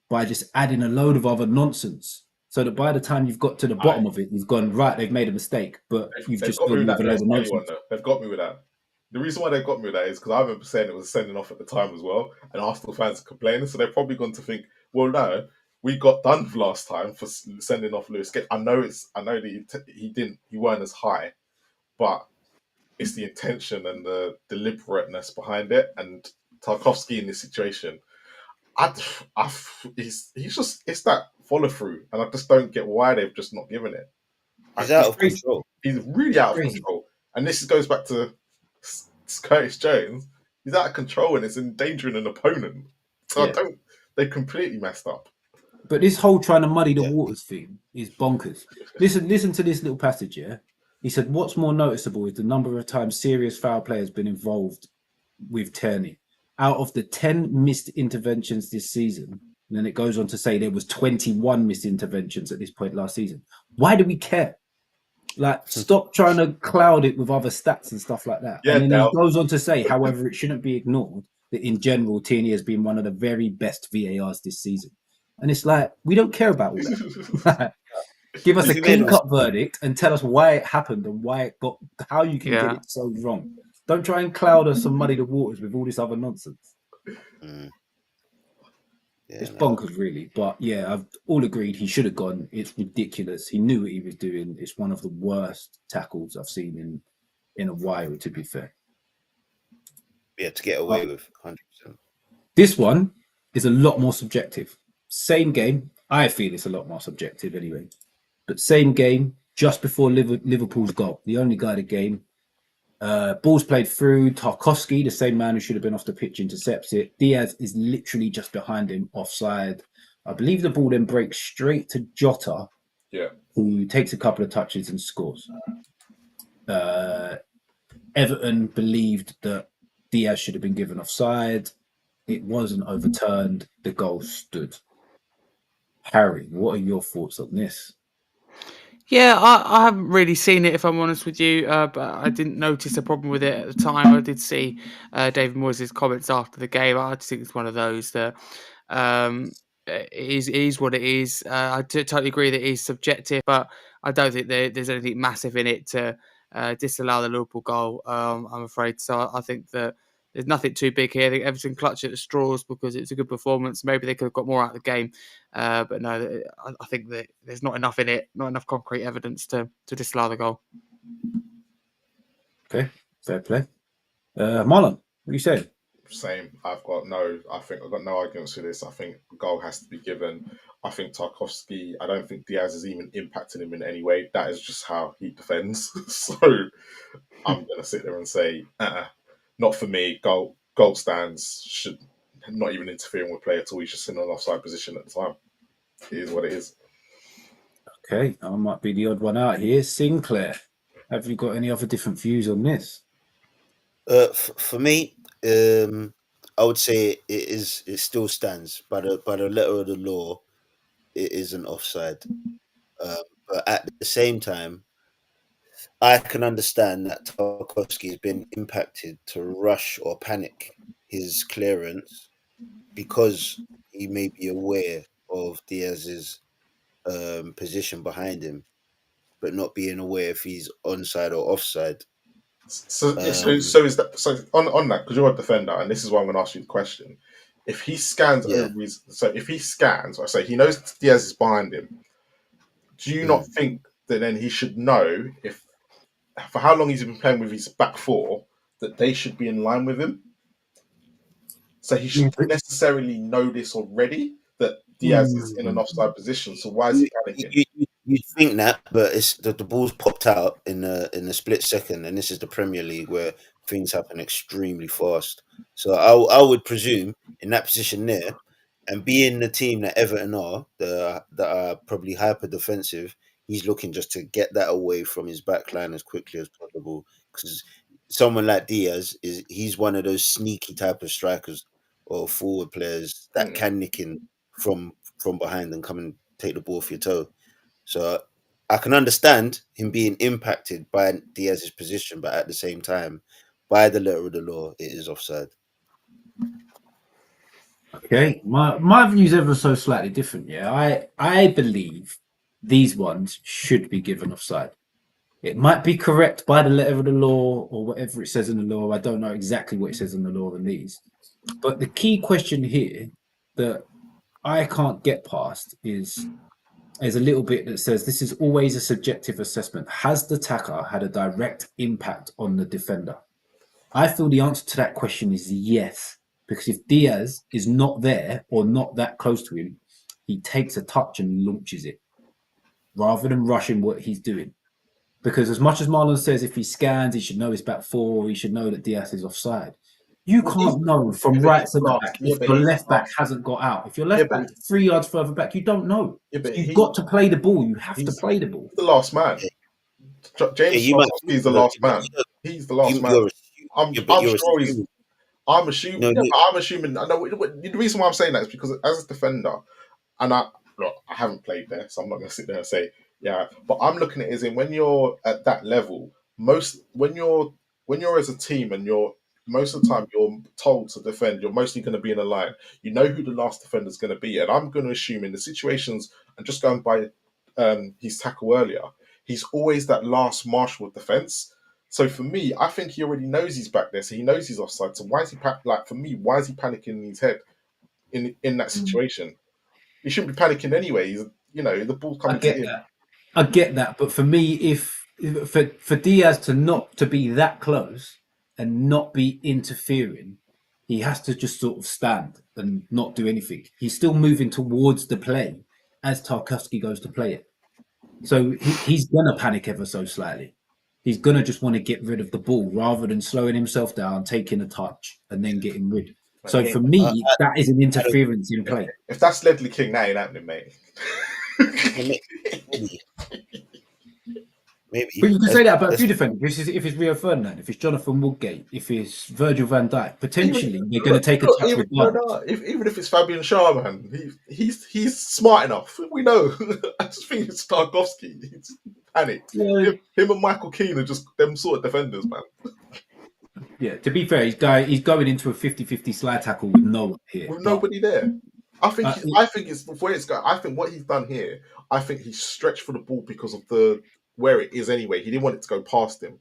by just adding a load of other nonsense. So that by the time you've got to the bottom of it, you've gone, right, they've made a mistake, but you've just got with a load of nonsense. They've got me with that. The reason why they got me with that is because I remember saying it was sending off at the time as well, and Arsenal fans are complaining, so they're probably going to think, well, no, we got done last time for sending off Lewis. I know that he weren't as high, but it's the intention and the deliberateness behind it. And Tarkowski in this situation, it's that follow through, and I just don't get why they've just not given it. He's out of control. He's really out of control, and this goes back to Curtis Jones. He's out of control and it's endangering an opponent. So they completely messed up. But this whole trying to muddy the waters thing is bonkers. Listen to this little passage here. He said, what's more noticeable is the number of times serious foul play has been involved with Tierney. Out of the 10 missed interventions this season, and then it goes on to say there was 21 missed interventions at this point last season. Why do we care? Like, stop trying to cloud it with other stats and stuff like that. Yeah, and then Del. he goes on to say, however, it shouldn't be ignored that in general, Tierney has been one of the very best VARs this season. And it's like, we don't care about all that. Give us a clean-cut verdict and tell us why it happened and why it got, how you can get it so wrong. Don't try and cloud us and muddy the waters with all this other nonsense. It's bonkers, really. But yeah, I've all agreed he should have gone. It's ridiculous. He knew what he was doing. It's one of the worst tackles I've seen in a while, to be fair. Yeah, to get away with 100%. This one is a lot more subjective. Same game. I feel it's a lot more subjective anyway. But same game, just before Liverpool's goal. The only guy to game. Ball's played through. Tarkowski, the same man who should have been off the pitch, intercepts it. Diaz is literally just behind him, offside. I believe the ball then breaks straight to Jota, who takes a couple of touches and scores. Everton believed that Diaz should have been given offside. It wasn't overturned. The goal stood. Harry, what are your thoughts on this? Yeah, I haven't really seen it, if I'm honest with you, but I didn't notice a problem with it at the time. I did see David Moyes' comments after the game. I just think it's one of those that it is what it is. I totally agree that it is subjective, but I don't think there's anything massive in it to disallow the Liverpool goal, I'm afraid. So I think that there's nothing too big here. I think Everton clutched at the straws because it's a good performance. Maybe they could have got more out of the game. But no, I think that there's not enough in it, not enough concrete evidence to disallow the goal. Okay, fair play. Marlon, what are you saying? Same. I've got no arguments for this. I think the goal has to be given. I think Tarkowski, I don't think Diaz is even impacting him in any way. That is just how he defends. So I'm going to sit there and say, not for me. Goal stands, should not even interfering with play at all. He's just in an offside position at the time. It is what it is. Okay, I might be the odd one out here. Sinclair, have you got any other different views on this? For me, I would say it still stands by the letter of the law. It is an offside, but at the same time, I can understand that Tarkowski has been impacted to rush or panic his clearance because he may be aware of Diaz's position behind him, but not being aware if he's onside or offside. So is that on that, because you're a defender, and this is why I'm going to ask you the question. If he scans over his, so he knows Diaz is behind him. Do you not think that then he should know if, for how long he's been playing with his back four, that they should be in line with him? So he should necessarily know this already, that Diaz is in an offside position. So why is he panicking? You'd think that, but it's the ball's popped out in a split second, and this is the Premier League where things happen extremely fast. So I would presume in that position there, and being the team that Everton are, that are probably hyper defensive, he's looking just to get that away from his back line as quickly as possible. Because someone like Diaz he's one of those sneaky type of strikers or forward players that can nick in from behind and come and take the ball off your toe. So I can understand him being impacted by Diaz's position, but at the same time, by the letter of the law, it is offside. Okay, my view is ever so slightly different. Yeah, I believe these ones should be given offside. It might be correct by the letter of the law or whatever it says in the law. I don't know exactly what it says in the law on these. But the key question here that I can't get past is a little bit that says this is always a subjective assessment. Has the tackler had a direct impact on the defender? I feel the answer to that question is yes. Because if Diaz is not there or not that close to him, he takes a touch and launches it rather than rushing what he's doing. Because as much as Marlon says, if he scans, he should know his back four, he should know that Diaz is offside. You can't know from right to back if your left back hasn't got out. If your left back is 3 yards further back, you don't know. You've got to play the ball. You have to play the ball. The last man. James you might Tarkowski is the no, last man. He's the last man. you're I'm you're sure he's. assuming. I'm assuming. No, Yeah, but I'm assuming. I know the reason why I'm saying that is because as a defender, and I haven't played there, so I'm not going to sit there and say yeah. But I'm looking at it as in when you're at that level, when you're as a team and you're most of the time you're told to defend, you're mostly going to be in a line. You know who the last defender is going to be, and I'm going to assume in the situations and just going by his tackle earlier, he's always that last marshal of defense. So for me, I think he already knows he's back there, so he knows he's offside. So why is he like for me? Why is he panicking in his head in that situation? He shouldn't be panicking anyway. The ball's I coming to get him. that. I get that, but for me, if for Diaz to not to be that close and not be interfering, he has to just sort of stand and not do anything. He's still moving towards the play as Tarkowski goes to play it. So he's gonna panic ever so slightly. He's gonna just want to get rid of the ball rather than slowing himself down, taking a touch, and then getting rid. So Mate, for I, me, that is an I don't. interference in play. if that's Ledley King, that ain't happening, mate. Maybe, But maybe. you can say that about a That's few defenders. If it's Rio Ferdinand, if it's Jonathan Woodgate, if it's Virgil van Dijk, Even potentially they're going to take a touch regardless. even if it's Fabian Schär, man, he's smart enough. We know. I just think it's Tarkowski. He's panicked. Yeah, Him and Michael Keane are just them sort of defenders, man. yeah. To be fair, he's going into a 50-50 slide tackle with no one here. With But nobody there. I think uh, it's before it's going. I think what he's done here. I think he's stretched for the ball because of the where it is anyway. He didn't want it to go past him,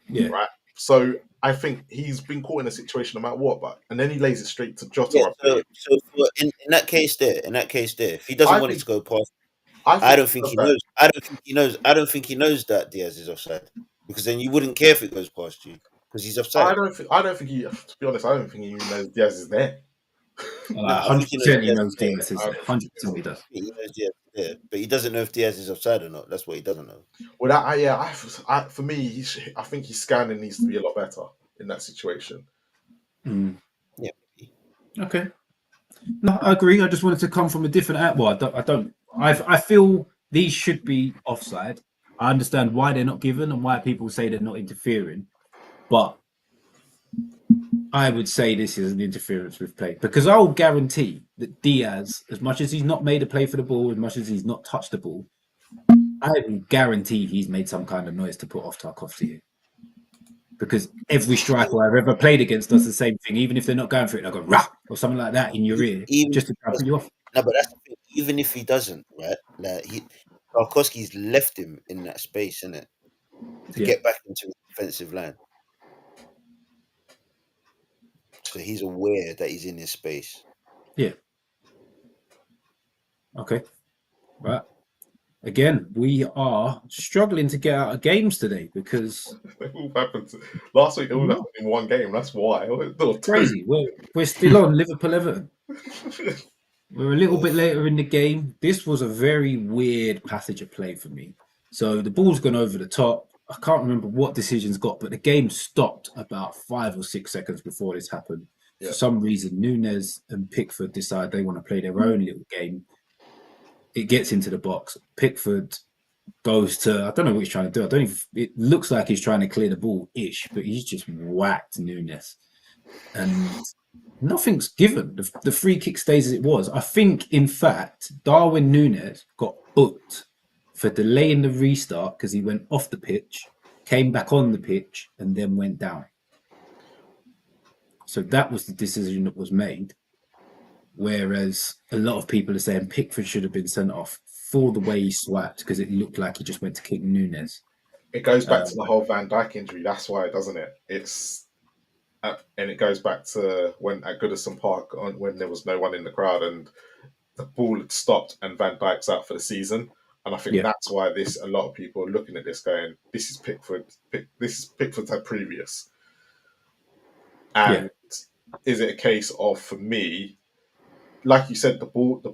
yeah, right? So I think he's been caught in a situation no matter what. And then he lays it straight to Jota. yeah. I believe. So in that case there, if he doesn't I want it think to go past, I I think don't he think does he that. knows. I don't think he knows. I don't think he knows that Diaz is offside because then you wouldn't care if it goes past you because he's offside. I don't think he. To be honest, I don't think he even knows Diaz is there. No, I think he knows 100% he Diaz knows is there. Diaz is I there. don't think 100% he does. He knows Diaz is there, but he doesn't know if Diaz is offside or not. That's what he doesn't know. Well, for me, I think his scanning needs to be a lot better in that situation. Mm. Yeah. Okay. No, I agree. I just wanted to come from a different angle. I feel these should be offside. I understand why they're not given and why people say they're not interfering, but I would say this is an interference with play because I will guarantee that Diaz, as much as he's not made a play for the ball, as much as he's not touched the ball, I will guarantee he's made some kind of noise to put off Tarkowski. Because every striker I've ever played against does the same thing. Even if they're not going for it, they'll go rah or something like that in your ear Even just to try and put you off. no, but that's the thing. Even if he doesn't, right? Like Tarkowski's left him in that space, innit? To Yeah. get back into the defensive line. So he's aware that he's in his space. Yeah. Okay. Right. Again, we are struggling to get out of games today because It all happened last week. It all happened in one game. That's why. Not two. crazy. We're still on Liverpool Everton. We're a little bit later in the game. This was a very weird passage of play for me. So the ball's gone over the top. I can't remember what decisions got, but the game stopped about 5 or 6 seconds before this happened. Yeah. For some reason, Nunes and Pickford decide they want to play their own little game. It gets into the box. Pickford goes to, I don't know what he's trying to do. I don't even, it looks like he's trying to clear the ball ish, but he's just whacked Nunes. And nothing's given. The free kick stays as it was. I think, in fact, Darwin Nunes got booked for delaying the restart because he went off the pitch, came back on the pitch, and then went down. So that was the decision that was made. Whereas a lot of people are saying Pickford should have been sent off for the way he swiped because it looked like he just went to kick Nunes. It goes back to the whole Van Dijk injury. That's why, doesn't it? And it goes back to when at Goodison Park, when there was no one in the crowd and the ball had stopped and Van Dijk's out for the season. And I think that's why a lot of people are looking at this going, this is Pickford. This is Pickford's had previous. And is it a case of, for me, like you said, the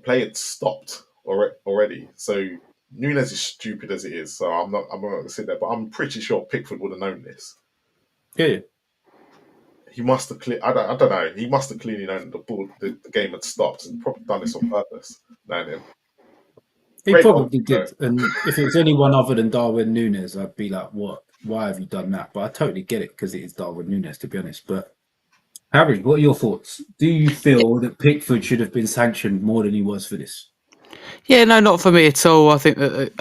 play had stopped already. So Nunes is stupid as it is. So I'm not going to sit there, but I'm pretty sure Pickford would have known this. Yeah. He must have I don't know. He must have clearly known the game had stopped and probably done this on purpose. Knowing him. He Great goal. probably did. And if it was anyone other than Darwin Nunes, I'd be like, what? Why have you done that? But I totally get it because it is Darwin Nunes, to be honest. But Harry, what are your thoughts? Do you feel that Pickford should have been sanctioned more than he was for this? Yeah, no, not for me at all. I think that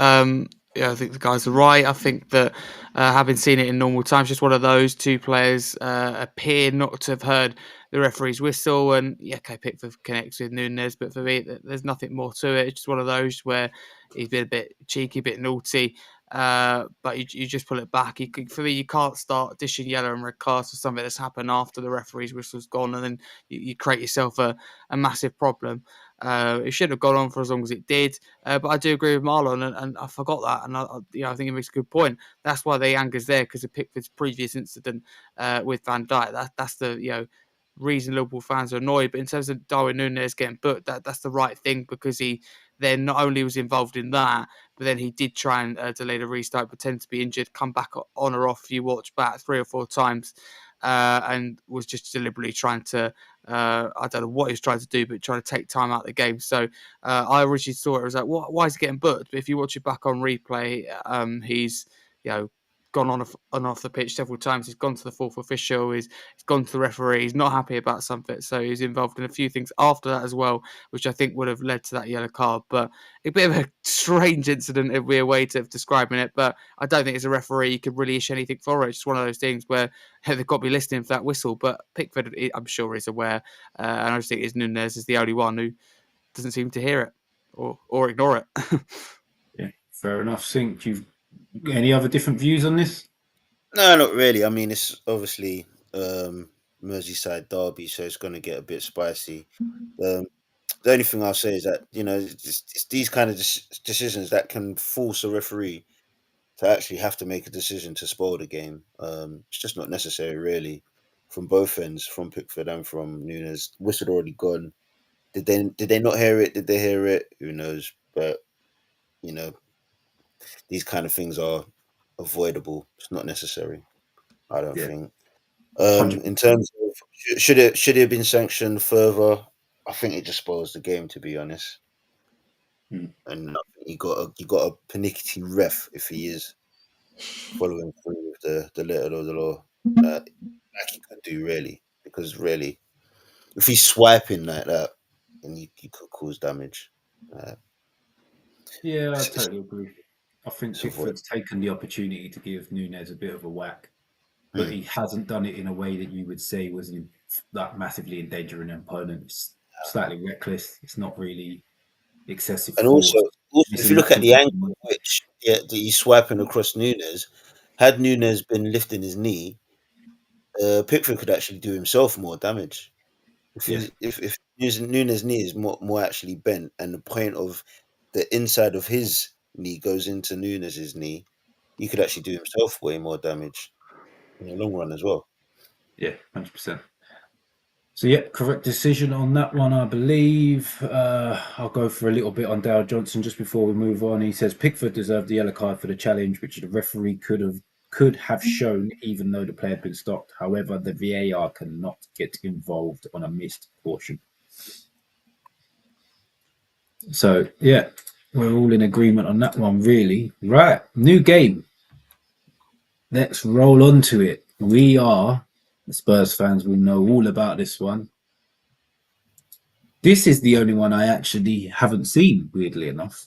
yeah, I think the guys are right. I think that having seen it in normal times, just one of those two players appear not to have heard the referee's whistle, and yeah, okay, Pickford connects with Nunes, but for me, there's nothing more to it. It's just one of those where he's been a bit cheeky, a bit naughty. But you just pull it back. For me, you can't start dishing yellow and red cards for something that's happened after the referee's whistle's gone, and then you create yourself a massive problem. It should have gone on for as long as it did, but I do agree with Marlon, and I forgot that, and I think he makes a good point. That's why the anger's there because of Pickford's previous incident with Van Dijk. That's the reason Liverpool fans are annoyed. But in terms of Darwin Núñez getting booked, that's the right thing because he then not only was involved in that, but then he did try and delay the restart, pretend to be injured, come back on or off. You watch back 3 or 4 times, and was just deliberately trying to. I don't know what he was trying to do, but trying to take time out of the game. So I originally thought it was like, why is he getting booked? But if you watch it back on replay, he's gone on and off the pitch several times. He's gone to the fourth official. He's gone to the referee. He's not happy about something, so he's involved in a few things after that as well, which I think would have led to that yellow card. But a bit of a strange incident would be a way of describing it. But I don't think as a referee you could really issue anything for it. It's just one of those things where they've got to be listening for that whistle. But Pickford, I'm sure, is aware, and I just think Nunes is the only one who doesn't seem to hear it or ignore it. Yeah, fair enough. Think you've any other different views on this? No, not really. I mean, it's obviously Merseyside derby, so it's going to get a bit spicy. Um, the only thing I'll say is that it's these kind of decisions that can force a referee to actually have to make a decision to spoil the game. It's just not necessary, really, from both ends, from Pickford and from Nunes. Whistle already gone. Did they not hear it? Did they hear it? Who knows? But you know, these kind of things are avoidable. It's not necessary. I don't Yeah, think. 100%. In terms of should it have been sanctioned further? I think it just spoils the game, to be honest. Mm. And I think you got a pernickety ref if he is following through with the letter of the law. Like he could do really, because really, if he's swiping like that, then you could cause damage. Uh, Yeah, I it's, it's, totally agree. I think it's avoid. Pickford's taken the opportunity to give Nunes a bit of a whack, but Mm. he hasn't done it in a way that you would say was that massively endangering an opponent. It's slightly reckless. It's not really excessive And also, force. It's if you look enough at to the give angle him. in which that he's swiping across Nunes, had Nunes been lifting his knee, Pickford could actually do himself more damage. Yeah, If Nunes' knee is more actually bent, and the point of the inside of his knee goes into Nunes's knee, he could actually do himself way more damage in the long run as well. yeah, 100%. So, yeah, correct decision on that one, I believe. I'll go for a little bit on Dale Johnson just before we move on. He says Pickford deserved the yellow card for the challenge, which the referee could have shown, even though the player had been stopped. However, the VAR cannot get involved on a missed caution. So, yeah, we're all in agreement on that one, really. Right, new game. Let's roll on to it. We are, the Spurs fans will know all about this one. This is the only one I actually haven't seen, weirdly enough.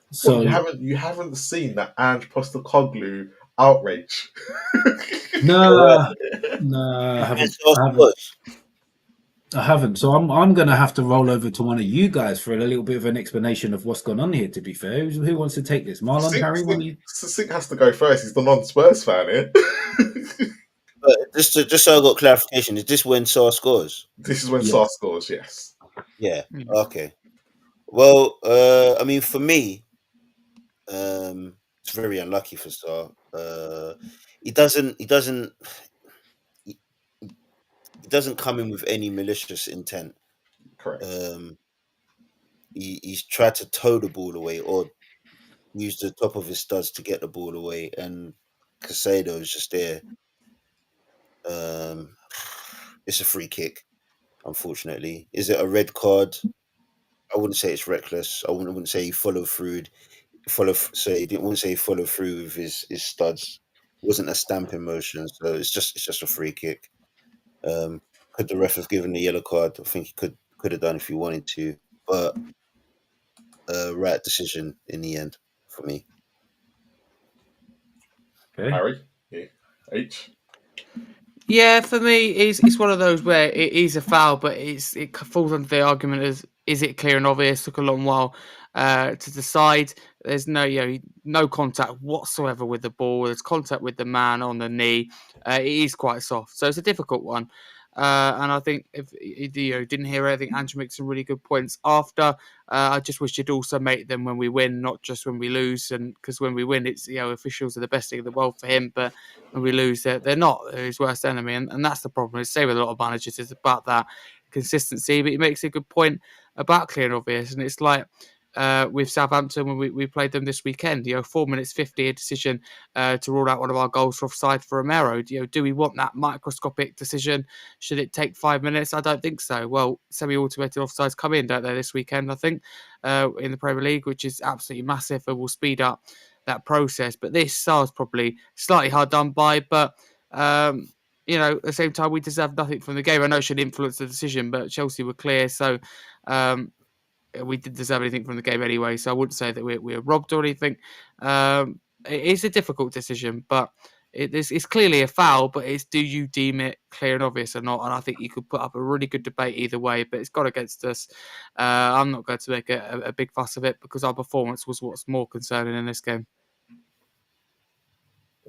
What So you haven't seen that Ange Postecoglou outrage? Alright. no, no, I And haven't. so I haven't. Spurs. I haven't. So I'm going to have to roll over to one of you guys for a little bit of an explanation of what's gone on here. To be fair, who wants to take this? Marlon, Sink, Harry, one of you? Sink has to go first. He's the non-Spurs fan here. But just so I got clarification, is this when Saar scores? This is when Yeah, Sar scores. Yes. Yeah. Okay. Well, I mean, for me, it's very unlucky for Saar. He doesn't. He, he doesn't come in with any malicious intent. Correct. Um, he's tried to toe the ball away or use the top of his studs to get the ball away, and Casado is just there. Um, it's a free kick, unfortunately. Is it a red card? I wouldn't say it's reckless. I wouldn't say he followed through. He didn't want to say he followed through with his studs. It wasn't a stamping motion, so it's just a free kick. Could the ref have given the yellow card? I think he could have done if he wanted to, but right decision in the end for me. Okay. Harry, yeah. H. Yeah, for me, it's one of those where it is a foul, but it falls under the argument as is it clear and obvious? Took a long while to decide. There's no contact whatsoever with the ball. There's contact with the man on the knee. It is quite soft, so it's a difficult one. And I think if you didn't hear anything, Andrew makes some really good points after. I just wish you'd also make them when we win, not just when we lose. And because when we win, it's officials are the best thing in the world for him, but when we lose, they're not. They're his worst enemy, and that's the problem. It's same with a lot of managers. It's about that consistency. But he makes a good point about clear and obvious, and it's like with Southampton when we played them this weekend. 4 minutes 50, a decision to rule out one of our goals for offside for Romero. Do we want that microscopic decision? Should it take 5 minutes? I don't think so. Well, semi-automated offsides come in, don't they, this weekend? I think in the Premier League, which is absolutely massive and will speed up that process. But this SAR's probably slightly hard done by, but at the same time, we deserve nothing from the game. I know it should influence the decision, but Chelsea were clear, so we didn't deserve anything from the game anyway. So I wouldn't say that we were robbed or anything. It's a difficult decision, but it's clearly a foul. But it's do you deem it clear and obvious or not? And I think you could put up a really good debate either way. But it's gone against us. I'm not going to make a big fuss of it because our performance was what's more concerning in this game.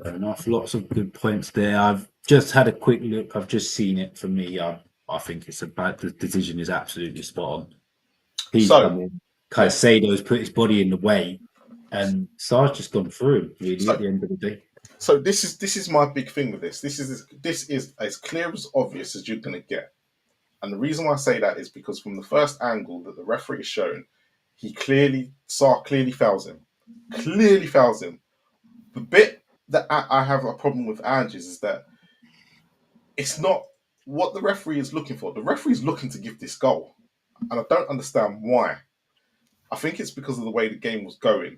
Fair enough. Lots of good points there. I've just had a quick look. I've just seen it. For me, I think it's about the decision is absolutely spot on. He's come in. Caicedo's put his body in the way, and Sar's just gone through. Really, at the end of the day. So this is my big thing with this. This is as clear as obvious as you're going to get. And the reason why I say that is because from the first angle that the referee has shown, Sarr clearly fouls him. Clearly fouls him. The bit that I have a problem with Ange is that it's not what the referee is looking for. The referee is looking to give this goal. And I don't understand why. I think it's because of the way the game was going.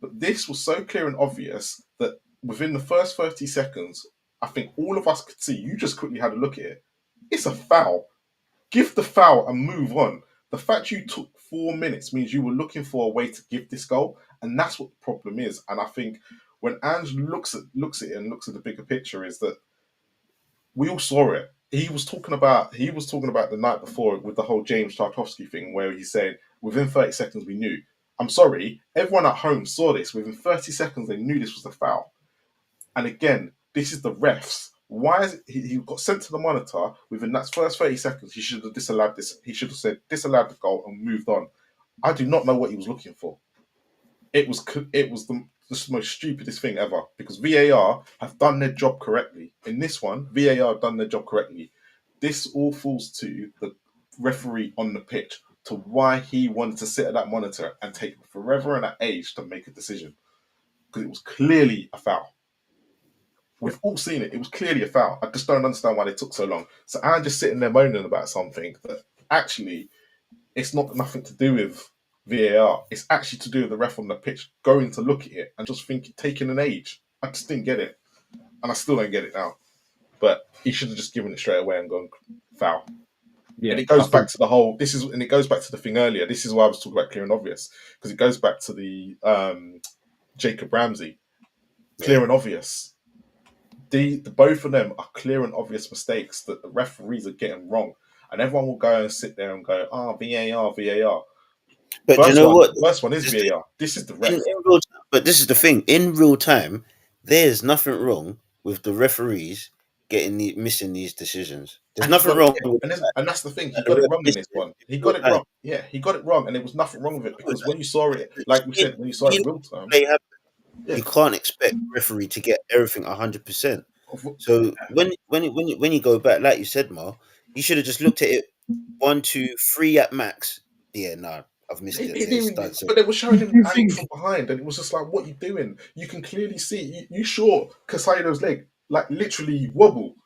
But this was so clear and obvious that within the first 30 seconds, I think all of us could see, you just quickly had a look at it. It's a foul. Give the foul and move on. The fact you took 4 minutes means you were looking for a way to give this goal. And that's what the problem is. And I think when Ange looks at it and looks at the bigger picture is that we all saw it. He was talking about the night before with the whole James Tarkowski thing where he said within 30 seconds we knew. I'm sorry, everyone at home saw this. Within 30 seconds they knew this was a foul. And again, this is the refs. Why is it, he got sent to the monitor within that first 30 seconds? He should have disallowed this. He should have said disallowed the goal and moved on. I do not know what he was looking for. It was the most stupidest thing ever because VAR have done their job correctly. In this one, VAR have done their job correctly. This all falls to the referee on the pitch to why he wanted to sit at that monitor and take forever and an age to make a decision because it was clearly a foul. We've all seen it. It was clearly a foul. I just don't understand why they took so long. So I'm just sitting there moaning about something that actually it's not nothing to do with VAR. It's actually to do with the ref on the pitch going to look at it and just taking an age. I just didn't get it. And I still don't get it now. But he should have just given it straight away and gone foul. Yeah, and it goes back to the whole it goes back to the thing earlier. This is why I was talking about clear and obvious. Because it goes back to the Jacob Ramsey. Clear and obvious. The both of them are clear and obvious mistakes that the referees are getting wrong. And everyone will go and sit there and go, VAR. But you know what? The first one is VAR. This is the ref. But this is the thing. In real time, there's nothing wrong with the referees missing these decisions. There's nothing wrong. And that's the thing. He got it wrong in this one. He got it wrong. Yeah, he got it wrong. And there was nothing wrong with it because when you saw it, like we said, when you saw it in real time. You can't expect the referee to get everything 100%. So when you go back, like you said, Ma, you should have just looked at it 1, 2, 3 at max. Yeah, no, I've missed it. But they were showing him angle from behind, and it was just like, what are you doing? You can clearly see you saw Caicedo's leg like literally wobble.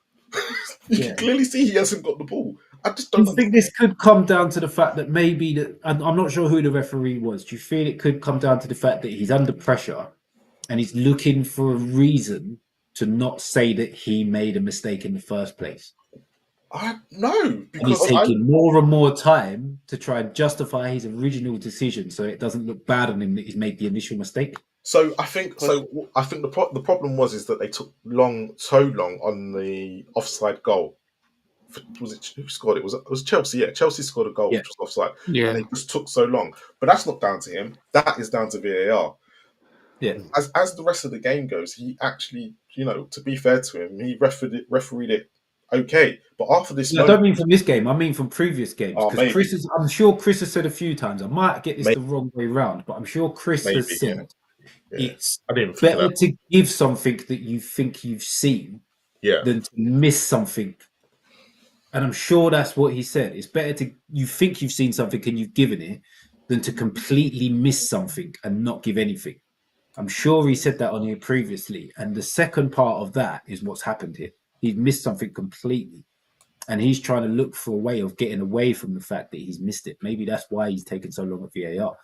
You can clearly see he hasn't got the ball. I just Do don't you think understand. this could come down to the fact that maybe that I'm not sure who the referee was? Do you feel it could come down to the fact that he's under pressure and he's looking for a reason to not say that he made a mistake in the first place? I no, And because he's taking more and more time to try and justify his original decision so it doesn't look bad on him that he's made the initial mistake. I think the problem was that they took so long on the offside goal. Was it who scored it? It was Chelsea? Yeah, Chelsea scored a goal Yeah. which was offside, Yeah. and they just took so long. But that's not down to him. That is down to VAR. Yeah. As the rest of the game goes, he actually, to be fair to him, he refereed it okay. But after this I moment, don't mean from this game. I mean from previous games. oh, Because I'm sure Chris has said a few times, I might get this Maybe. the wrong way round, but I'm sure Chris has said yeah. it's I didn't think of better that. to give something that you think you've seen Yeah, than to miss something. And I'm sure that's what he said. It's better to you think you've seen something and you've given it than to completely miss something and not give anything. I'm sure he said that on here previously. And the second part of that is what's happened here. He's missed something completely. And he's trying to look for a way of getting away from the fact that he's missed it. Maybe that's why he's taken so long at VAR.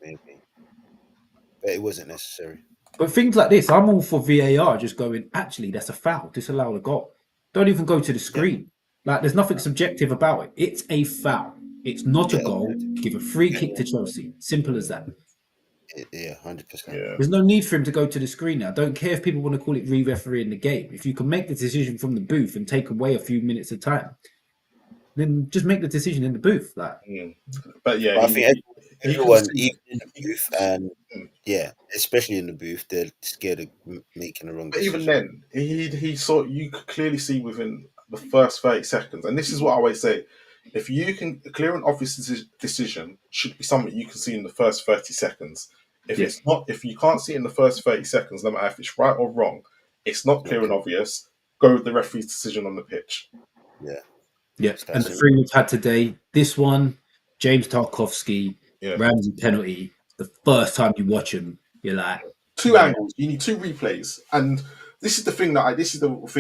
maybe, but it wasn't necessary. But things like this, I'm all for VAR just going, actually, that's a foul. Disallow the goal. Don't even go to the screen. Like, there's nothing subjective about it. It's a foul. It's not a goal. Give a free kick to Chelsea. Simple as that. Yeah, 100%. yeah. There's no need for him to go to the screen now. I don't care if people want to call it re-refereeing the game. If you can make the decision from the booth and take away a few minutes of time, then just make the decision in the booth. Like, But yeah, But I think everyone, even in the he booth, and yeah, especially in the booth, they're scared of making the wrong But decision. even then, he saw, you could clearly see within the first 30 seconds, and this is what I always say: if you can clear an obvious decision, should be something you can see in the first 30 seconds. If Yeah. it's not, if you can't see it in the first 30 seconds, no matter if it's right or wrong, it's not clear and obvious. Go with the referee's decision on the pitch. Yeah, yeah. It's that And the simple. three we've had today, this one, James Tarkowski, Yeah. Ramsey penalty. The first time you watch him, you're like, Two angles. You need two replays, and this is the thing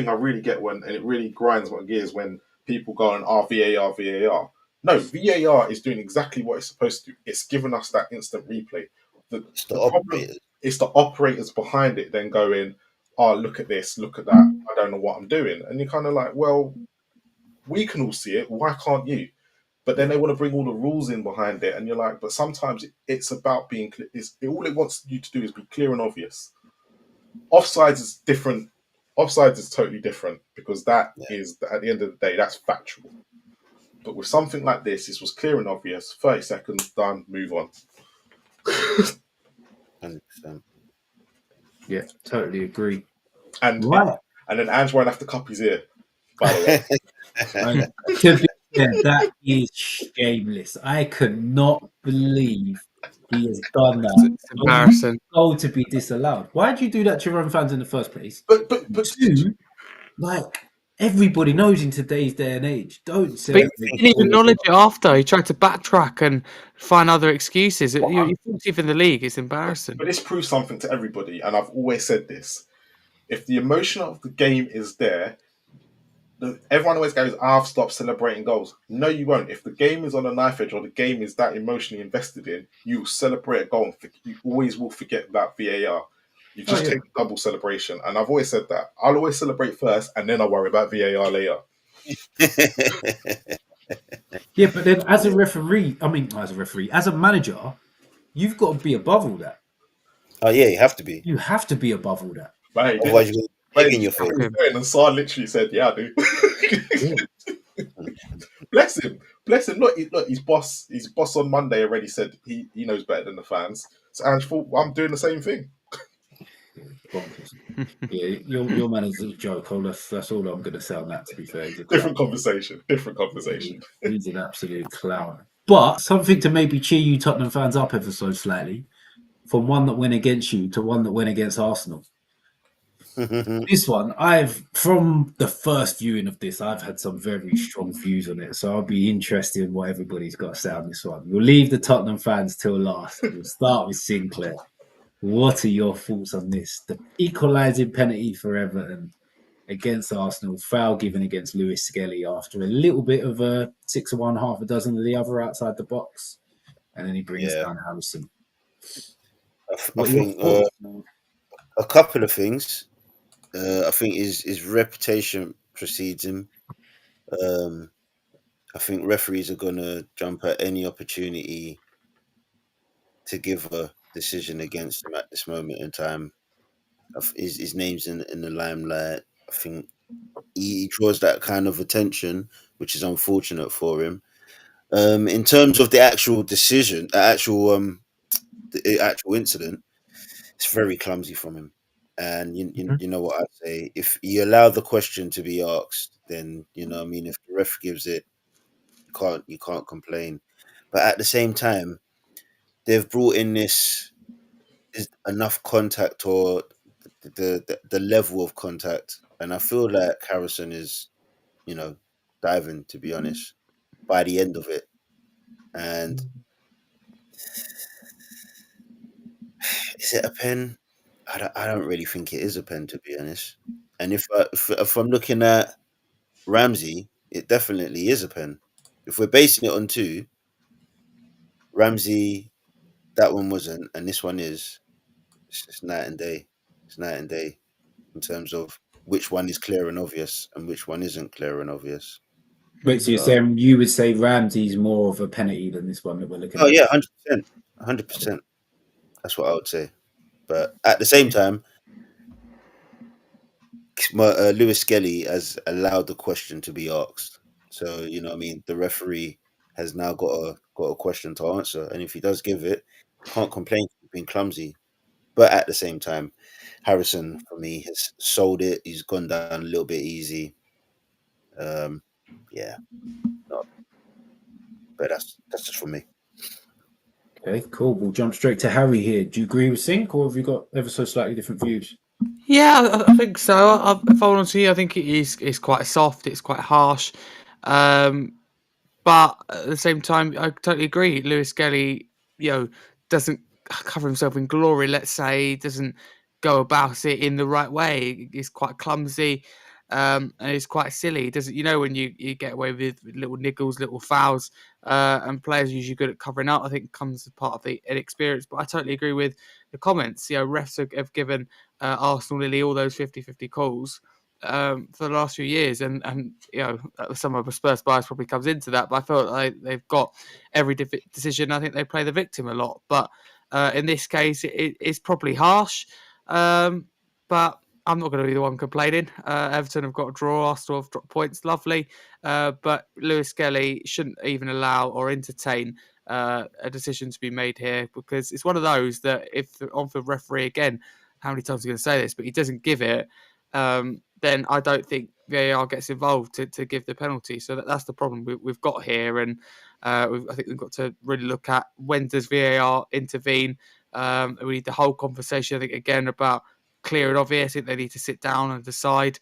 I really get when, and it really grinds my gears when people go on VAR, VAR. No, VAR is doing exactly what it's supposed to do. It's giving us that instant replay. It's the The problem operators. is the operators behind it then going, oh, look at this, look at that. I don't know what I'm doing, and you're kind of like, well, we can all see it. Why can't you? But then they want to bring all the rules in behind it, and you're like, but sometimes it's about being clear. All it wants you to do is be clear and obvious. Offsides is different. Offsides is totally different because that is, at the end of the day, that's factual. But with something like this was clear and obvious. 30 seconds, done, move on. 100%. yeah, totally agree. And Right. and then Ange won't have to cup his ear. By the way, And to be fair, that is shameless. I could not believe he has done that. It's embarrassing. Goal to be disallowed. Why did you do that to your own fans in the first place? but Two, like everybody knows in today's day and age, don't But celebrate. he didn't even acknowledge it after. He tried to backtrack and find other excuses. Well, You even the league, it's embarrassing. But this proves something to everybody, and I've always said this: if the emotion of the game is there, everyone always goes, "I've stopped celebrating goals." No, you won't. If the game is on a knife edge or the game is that emotionally invested in, you will celebrate a goal. You always will forget about VAR. You just take the double celebration, and I've always said that. I'll always celebrate first, and then I'll worry about VAR later. Yeah, but then as a referee, as a manager, you've got to be above all that. Oh yeah, you have to be. You have to be above all that. Right? Otherwise, you're going to in your face. And Saar literally said, "Yeah, I do." Bless him. Look, his boss on Monday already said he knows better than the fans. So Ange thought, well, I'm doing the same thing. Yeah, your man is a joke. That's all I'm going to say on that. To be fair, Different conversation. He's an absolute clown. But something to maybe cheer you Tottenham fans up ever so slightly, from one that went against you to one that went against Arsenal. This one, from the first viewing of this, I've had some very strong views on it. So I'll be interested in what everybody's got to say on this one. We'll leave the Tottenham fans till last. We'll start with Sinclair. What are your thoughts on this? The equalising penalty for Everton against Arsenal, foul given against Lewis Skelly after a little bit of a 6 of one, half a dozen of the other outside the box, and then he brings down Harrison. I think a couple of things. I think his reputation precedes him. I think referees are gonna jump at any opportunity to give a decision against him at this moment in time. His name's in the limelight. I think he draws that kind of attention, which is unfortunate for him. In terms of the actual decision, the actual incident, it's very clumsy from him. And you know what I'd say. If you allow the question to be asked, then you know what I mean. If the ref gives it, you can't complain. But at the same time, they've brought in this is enough contact or the level of contact, and I feel like Harrison is, you know, diving, to be honest, by the end of it. And is it a pen? I don't really think it is a pen, to be honest. And if I'm looking at Ramsey, it definitely is a pen. If we're basing it on two, Ramsey, that one wasn't, and this one is. It's night and day. It's night and day in terms of which one is clear and obvious and which one isn't clear and obvious. Wait, so you're saying you would say Ramsey's more of a penalty than this one that we're looking at? Oh yeah, 100%, 100%. That's what I would say. But at the same time, Lewis Skelly has allowed the question to be asked. So you know, what I mean, the referee has now got a question to answer, and if he does give it, can't complain for being clumsy. But at the same time, Harrison for me has sold it. He's gone down a little bit easy. Yeah, not, but that's just for me. Okay, cool. We'll jump straight to Harry here. Do you agree with Sink, or have you got ever so slightly different views? Yeah, I think so. If I want to see, I think it's quite soft. It's quite harsh. But at the same time, I totally agree. Lewis Skelly, doesn't cover himself in glory. Let's say doesn't go about it in the right way. He's quite clumsy, and it's quite silly. Doesn't when you get away with little niggles, little fouls, and players are usually good at covering up. I think comes as part of the inexperience. But I totally agree with the comments. Refs have given Arsenal nearly all those 50-50 calls for the last few years, and some of the Spurs bias probably comes into that, but I feel like they've got every decision. I think they play the victim a lot, but in this case, it's probably harsh. But I'm not going to be the one complaining. Everton have got a draw. Arsenal have dropped points. Lovely, but Lewis Skelly shouldn't even allow or entertain a decision to be made here, because it's one of those that if the on-field referee, again, how many times are you going to say this, but he doesn't give it, then I don't think VAR gets involved to give the penalty. So that's the problem we've got here. And I think we've got to really look at when does VAR intervene. We need the whole conversation, I think, again, about clear and obvious. I think they need to sit down and decide,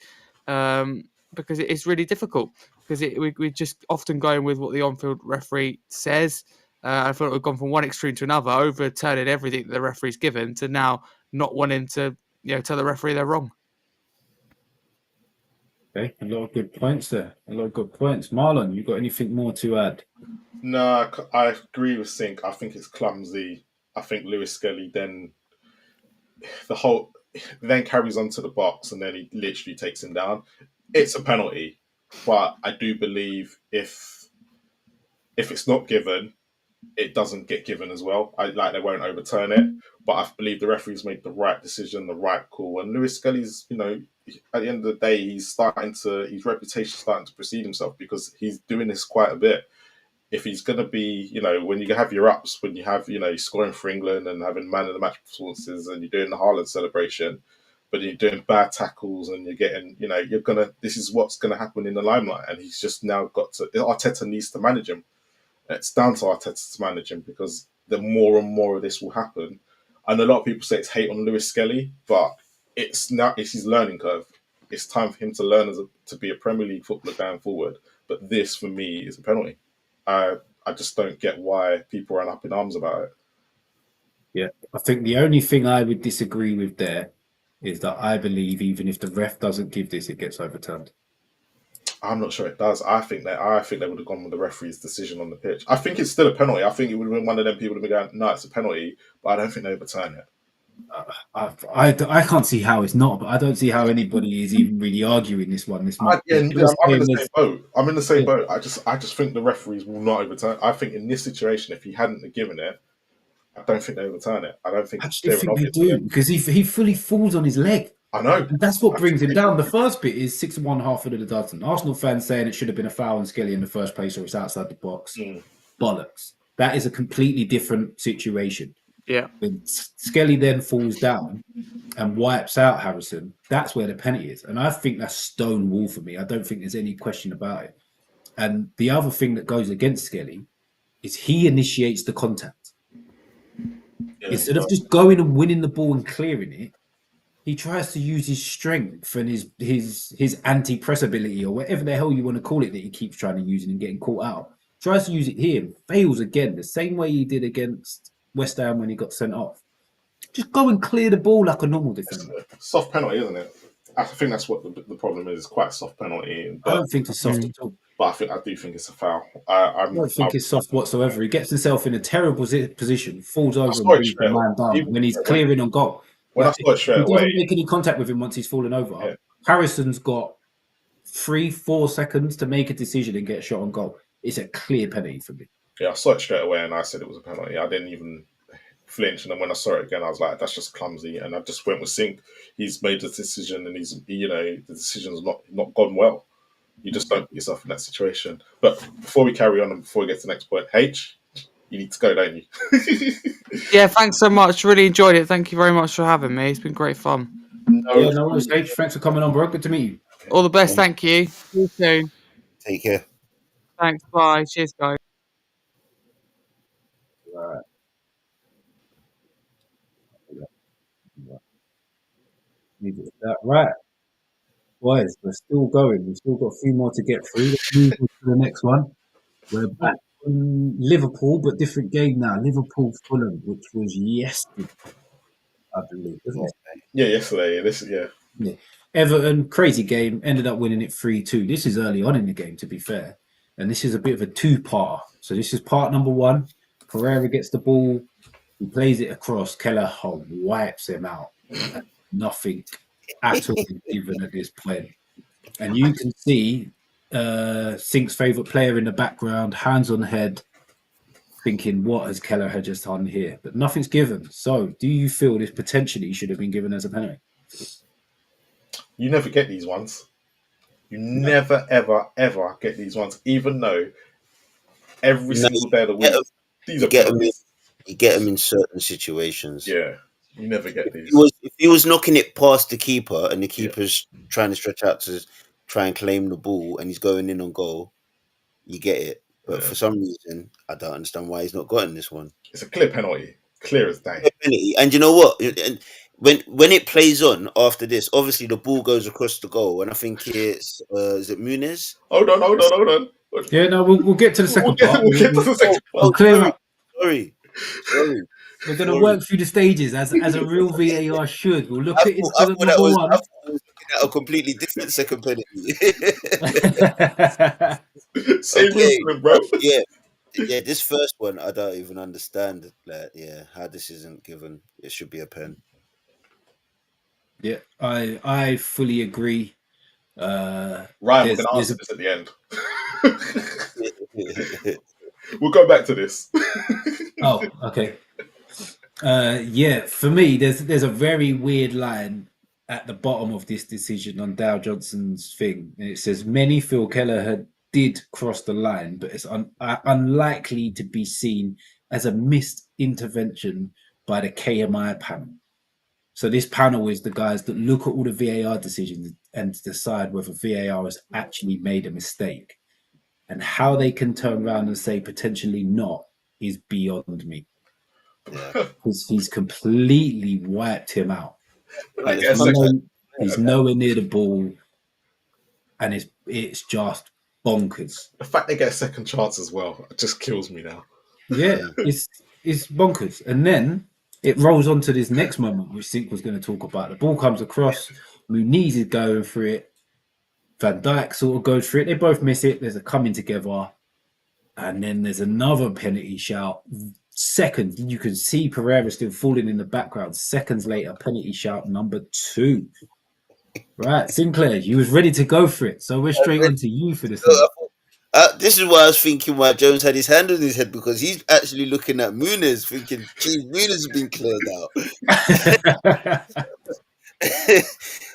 because it's really difficult, because we're just often going with what the on-field referee says. I feel like we've gone from one extreme to another, overturning everything that the referee's given, to now not wanting to tell the referee they're wrong. Okay, a lot of good points there. A lot of good points. Marlon, you got anything more to add? No, I agree with Sink. I think it's clumsy. I think Lewis Skelly then carries on to the box, and then he literally takes him down. It's a penalty, but I do believe if it's not given, it doesn't get given as well. They won't overturn it, but I believe the referee's made the right decision, the right call. And Lewis Skelly's, at the end of the day, his reputation starting to precede himself, because he's doing this quite a bit. If he's going to be, when you have your ups, when you have, scoring for England and having man of the match performances, and you're doing the Haaland celebration, but you're doing bad tackles, and you're getting, this is what's going to happen in the limelight. And he's just now Arteta needs to manage him. It's down to Arteta to manage him, because the more and more of this will happen. And a lot of people say it's hate on Lewis Skelly, but it's his learning curve. It's time for him to learn to be a Premier League footballer going forward. But this, for me, is a penalty. I just don't get why people are up in arms about it. Yeah, I think the only thing I would disagree with there is that I believe even if the ref doesn't give this, it gets overturned. I'm not sure it does. I think they would have gone with the referee's decision on the pitch. I think it's still a penalty. I think it would have been one of them people would have been going, no, it's a penalty, but I don't think they overturn it. I can't see how it's not, but I don't see how anybody is even really arguing this one this month. I'm in the same boat. I'm in the same boat. I just think the referees will not overturn. I think in this situation, if he hadn't given it, I don't think they overturn it. I don't think I it's actually clear and think they obvious. do because he fully falls on his leg. I know. And that's what brings him down. The first bit is 6-1 half of the Dutton. Arsenal fans saying it should have been a foul on Skelly in the first place or it's outside the box. Bollocks. That is a completely different situation. Yeah. When Skelly then falls down and wipes out Harrison, that's where the penalty is. And I think that's stone wall for me. I don't think there's any question about it. And the other thing that goes against Skelly is he initiates the contact. Yeah, Instead of just going and winning the ball and clearing it, he tries to use his strength and his anti-press ability or whatever the hell you want to call it that he keeps trying to use and getting caught out. Tries to use it here, fails again, the same way he did against West Ham when he got sent off. Just go and clear the ball like a normal defender. it's a soft penalty, isn't it? I think that's what the problem is. It's quite a soft penalty. But I don't think it's soft at all. But I do think it's a foul. I don't think it's soft whatsoever. He gets himself in a terrible position, falls over and saw it brings the straight man down away. when he's clearing on goal. When I saw it straight he away, doesn't make any contact with him once he's fallen over. Yeah. Harrison's got 3-4 seconds to make a decision and get a shot on goal. It's a clear penalty for me. Yeah, I saw it straight away and I said it was a penalty. I didn't even flinch, and then when I saw it again, I was like, "That's just clumsy." And I just went with Sink. He's made the decision, and the decision's not gone well. You just don't put yourself in that situation. But before we carry on and before we get to the next point, H, you need to go, don't you? Yeah, thanks so much. Really enjoyed it. Thank you very much for having me. It's been great fun. No worries, H. Thanks for coming on, bro. Good to meet you. All the best. Thank you. See you soon. Take care. Thanks. Bye. Cheers, guys. Right. Leave it at that. Right. Boys, we're still going. We've still got a few more to get through. Let's move on to the next one. We're back in Liverpool, but different game now. Liverpool Fulham, which was yesterday, I believe, wasn't it? Yeah, yesterday. Yeah. Everton, crazy game, ended up winning it 3-2. This is early on in the game, to be fair. And this is a bit of a two-parter. So this is part number one. Pereira gets the ball. He plays it across. Kelleher wipes him out. Nothing at all given at this point. And you can see Sink's favourite player in the background, hands on head, thinking, what has Kelleher just done here? But nothing's given. So do you feel this potentially should have been given as a penalty? You never get these ones. You never, ever, ever get these ones, even though every single day of the week, these are penalties. You get them in certain situations. Yeah, you never get these. If he was knocking it past the keeper and the keeper's trying to stretch out to try and claim the ball and he's going in on goal, you get it. But for some reason, I don't understand why he's not gotten this one. It's a clear penalty. Clear as day. And you know what? When it plays on after this, obviously the ball goes across the goal, and I think it's is it Muniz? Hold on. Yeah, no, we'll get to the second part. We'll get to the second part. We'll clear up. Sorry. We're going to work through the stages as a real VAR should. We'll look at it I to thought I was looking at a completely different second penalty. Same reason, bro. Yeah, this first one I don't even understand. How this isn't given. It should be a pen. Yeah, I fully agree. Ryan, we're going to answer this at the end. We'll go back to this. Oh, okay. For me, there's a very weird line at the bottom of this decision on Dow Johnson's thing, and it says many feel Kelleher did cross the line, but it's unlikely to be seen as a missed intervention by the KMI panel. So this panel is the guys that look at all the VAR decisions and decide whether VAR has actually made a mistake. And how they can turn around and say potentially not is beyond me. Because he's completely wiped him out. He's nowhere near the ball, and it's just bonkers. The fact they get a second chance as well just kills me now. Yeah, it's bonkers. And then it rolls on to this next moment, which Sink was going to talk about. The ball comes across, Muniz is going through it, Van Dijk sort of goes through it. They both miss it. There's a coming together, and then there's another penalty shout. Seconds, you can see Pereira still falling in the background. Seconds later, penalty shout number 2. Right, Sinclair, you was ready to go for it, so we're straight on to you for this one. This is why I was thinking why Jones had his hand on his head, because he's actually looking at Muniz thinking, geez, Muniz has been cleared out.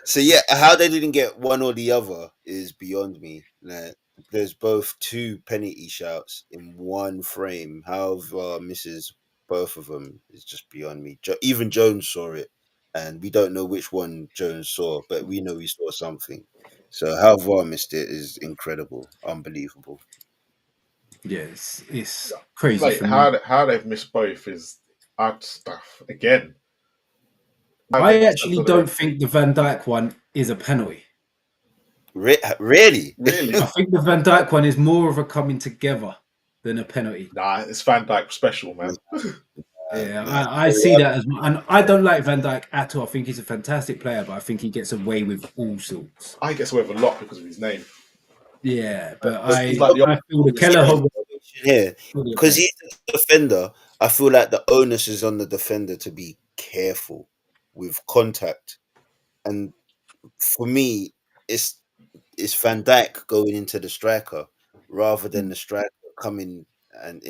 So yeah, how they didn't get one or the other is beyond me. Like, there's both 2 penalty shouts in one frame. How VAR misses both of them is just beyond me. Even Jones saw it, and we don't know which one Jones saw, but we know he saw something. So how VAR missed it is incredible, unbelievable. Yes, it's crazy. Like for me. how they've missed both is odd stuff again. I actually don't think the Van Dijk one is a penalty. Really? Really? I think the Van Dijk one is more of a coming together than a penalty. Nah, it's Van Dijk special, man. Yeah, I see that as, and I don't like Van Dijk at all. I think he's a fantastic player, but I think he gets away with all sorts. I gets away with a lot because of his name. Yeah, but He's like I feel the Kelleher here, because he's the defender. I feel like the onus is on the defender to be careful with contact, and for me, it's Van Dijk going into the striker rather than the striker coming and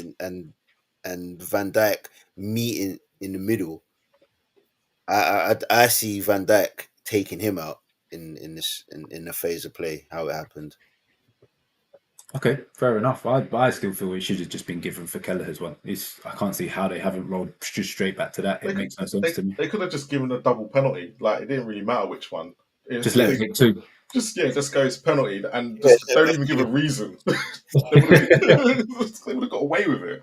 Van Dijk meeting in the middle. I see Van Dijk taking him out in the phase of play, how it happened. Okay, fair enough. I still feel it should have just been given for Kelleher's one. I can't see how they haven't rolled just straight back to that. It makes no sense to me. They could have just given a double penalty. Like, it didn't really matter which one. Just let it get 2. Just goes penalty and just don't even give a reason. They would have got away with it.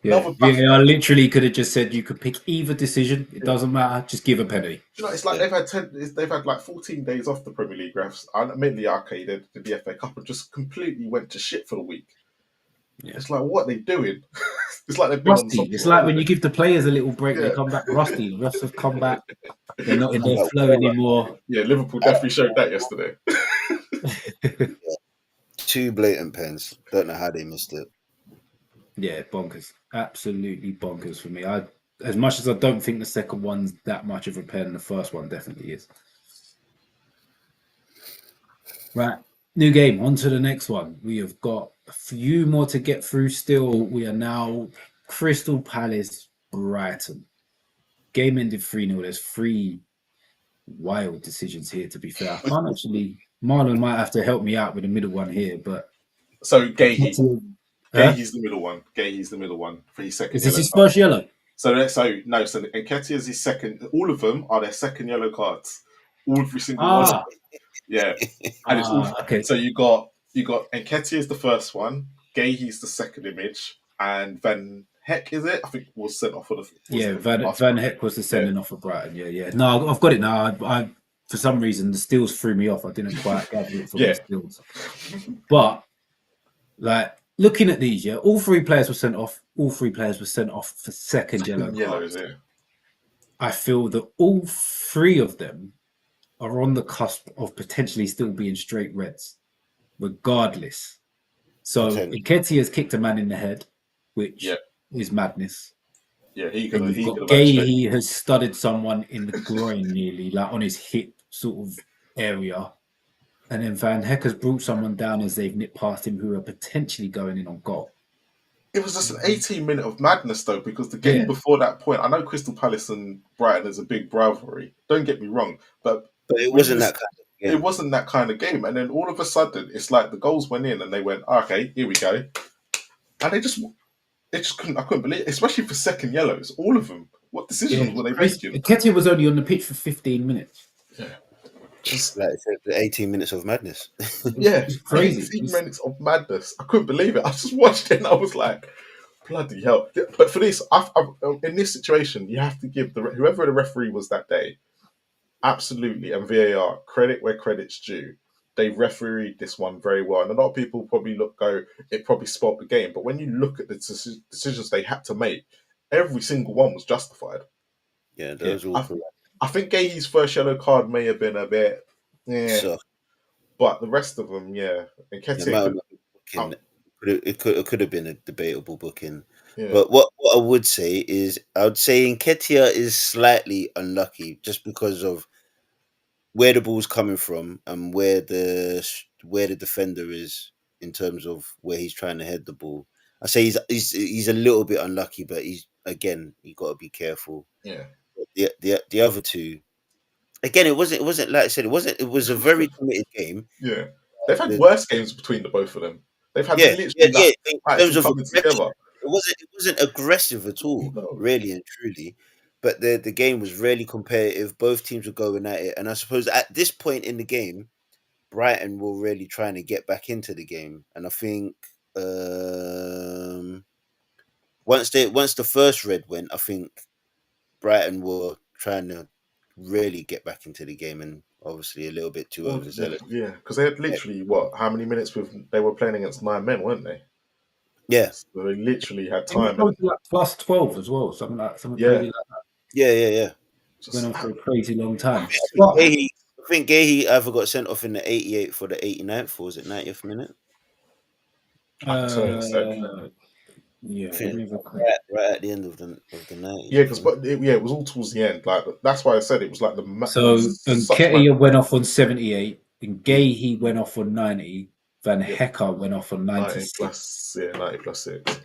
Yeah, I literally could have just said you could pick either decision. It doesn't matter. Just give a penalty. You know, it's like they've had like 14 days off the Premier League refs. Admittedly, okay, they did the FA Cup and just completely went to shit for the week. Yeah. It's like, what are they doing? It's like they've been rusty. It's like when you give the players a little break, they come back rusty. The refs have come back. They're not in their flow anymore. Yeah, Liverpool definitely showed that yesterday. 2 blatant pens. Don't know how they missed it. Yeah, bonkers. Absolutely bonkers for me. As much as I don't think the second one's that much of a pen, the first one definitely is. Right, new game. On to the next one. We have got a few more to get through still. We are now Crystal Palace, Brighton. Game ended 3-0. There's 3 wild decisions here, to be fair. I can't actually... Marlon might have to help me out with the middle one here, but... So, Gahey. Gahey's the middle one. Gahey's the middle one for his second. Is this his first yellow? So Nketiah's his second. All of them are their second yellow cards. Every single one. Yeah, and it's all okay. So you got Nketiah's the first one, Gahey's the second image, and Van Heck, is it? I think was sent off for the. Van Heck was the sending off for Brighton. Yeah. No, I've got it now. I for some reason the steals threw me off. I didn't quite gather it from the steals, but like. Looking at these, all 3 players were sent off. All 3 players were sent off for second yellow cards. Yeah. I feel that all 3 of them are on the cusp of potentially still being straight reds, regardless. So Nketiah has kicked a man in the head, which is madness. Yeah, Gahey has studded someone in the groin nearly, like on his hip sort of area. And then Van Heck has brought someone down as they've nipped past him who are potentially going in on goal. It was just an 18-minute of madness, though, because the game before that point, I know Crystal Palace and Brighton is a big rivalry. Don't get me wrong, but it wasn't that kind of game. It wasn't that kind of game. And then all of a sudden, it's like the goals went in and they went, okay, here we go. And they just couldn't. I couldn't believe it, especially for second yellows. All of them. What decisions were they making? Nketiah was only on the pitch for 15 minutes. Yeah. Just like the 18 minutes of madness. Yeah, it's crazy. 18 minutes of madness. I couldn't believe it. I just watched it and I was like, bloody hell. But for this, in this situation, you have to give whoever the referee was that day, absolutely, and VAR, credit where credit's due. They refereed this one very well. And a lot of people probably it probably spoiled the game. But when you look at the decisions they had to make, every single one was justified. Yeah, those are all correct. I think Gahey's first yellow card may have been a bit, So but the rest of them, yeah. And it Ketia might have could, been booking. It could have been a debatable booking. yeah, But what I would say is, I would say Nketiah is slightly unlucky just because of where the ball's coming from and where the defender is in terms of where he's trying to head the ball. I say he's a little bit unlucky, but he's again you got to be careful. yeah, The other two, again, it wasn't like I said, it was a very committed game. yeah. They've had The, worse games between the both of them. They've had yeah, literally yeah. In like terms two of coming aggression, together. it wasn't aggressive at all, No. really and truly. But the game was really competitive. Both teams were going at it, and I suppose at this point in the game, Brighton were really trying to get back into the game, and I think once the first red went, I think Brighton were trying to really get back into the game, and obviously a little bit too Well, overzealous. yeah, because they had literally what? How many minutes they were playing against 9 men, weren't they? Yeah, So they literally had It was time, close and to like plus 12 as well, something yeah, crazy like that. yeah. Went just on for a crazy long time. I think But Gahey either got sent off in the 88th or the 89th, or was it 90th minute? I can tell you in a sec. yeah, I let think me have a quick. right at the end of the 90th. Yeah, I because think. it was all towards the end. Like that's why I said it was like it So was such man. Nketiah went off on 78, and Yeah, Gahey went off on 90, Van yeah, Hecker went off on 90 96. plus, yeah, 90 plus 6.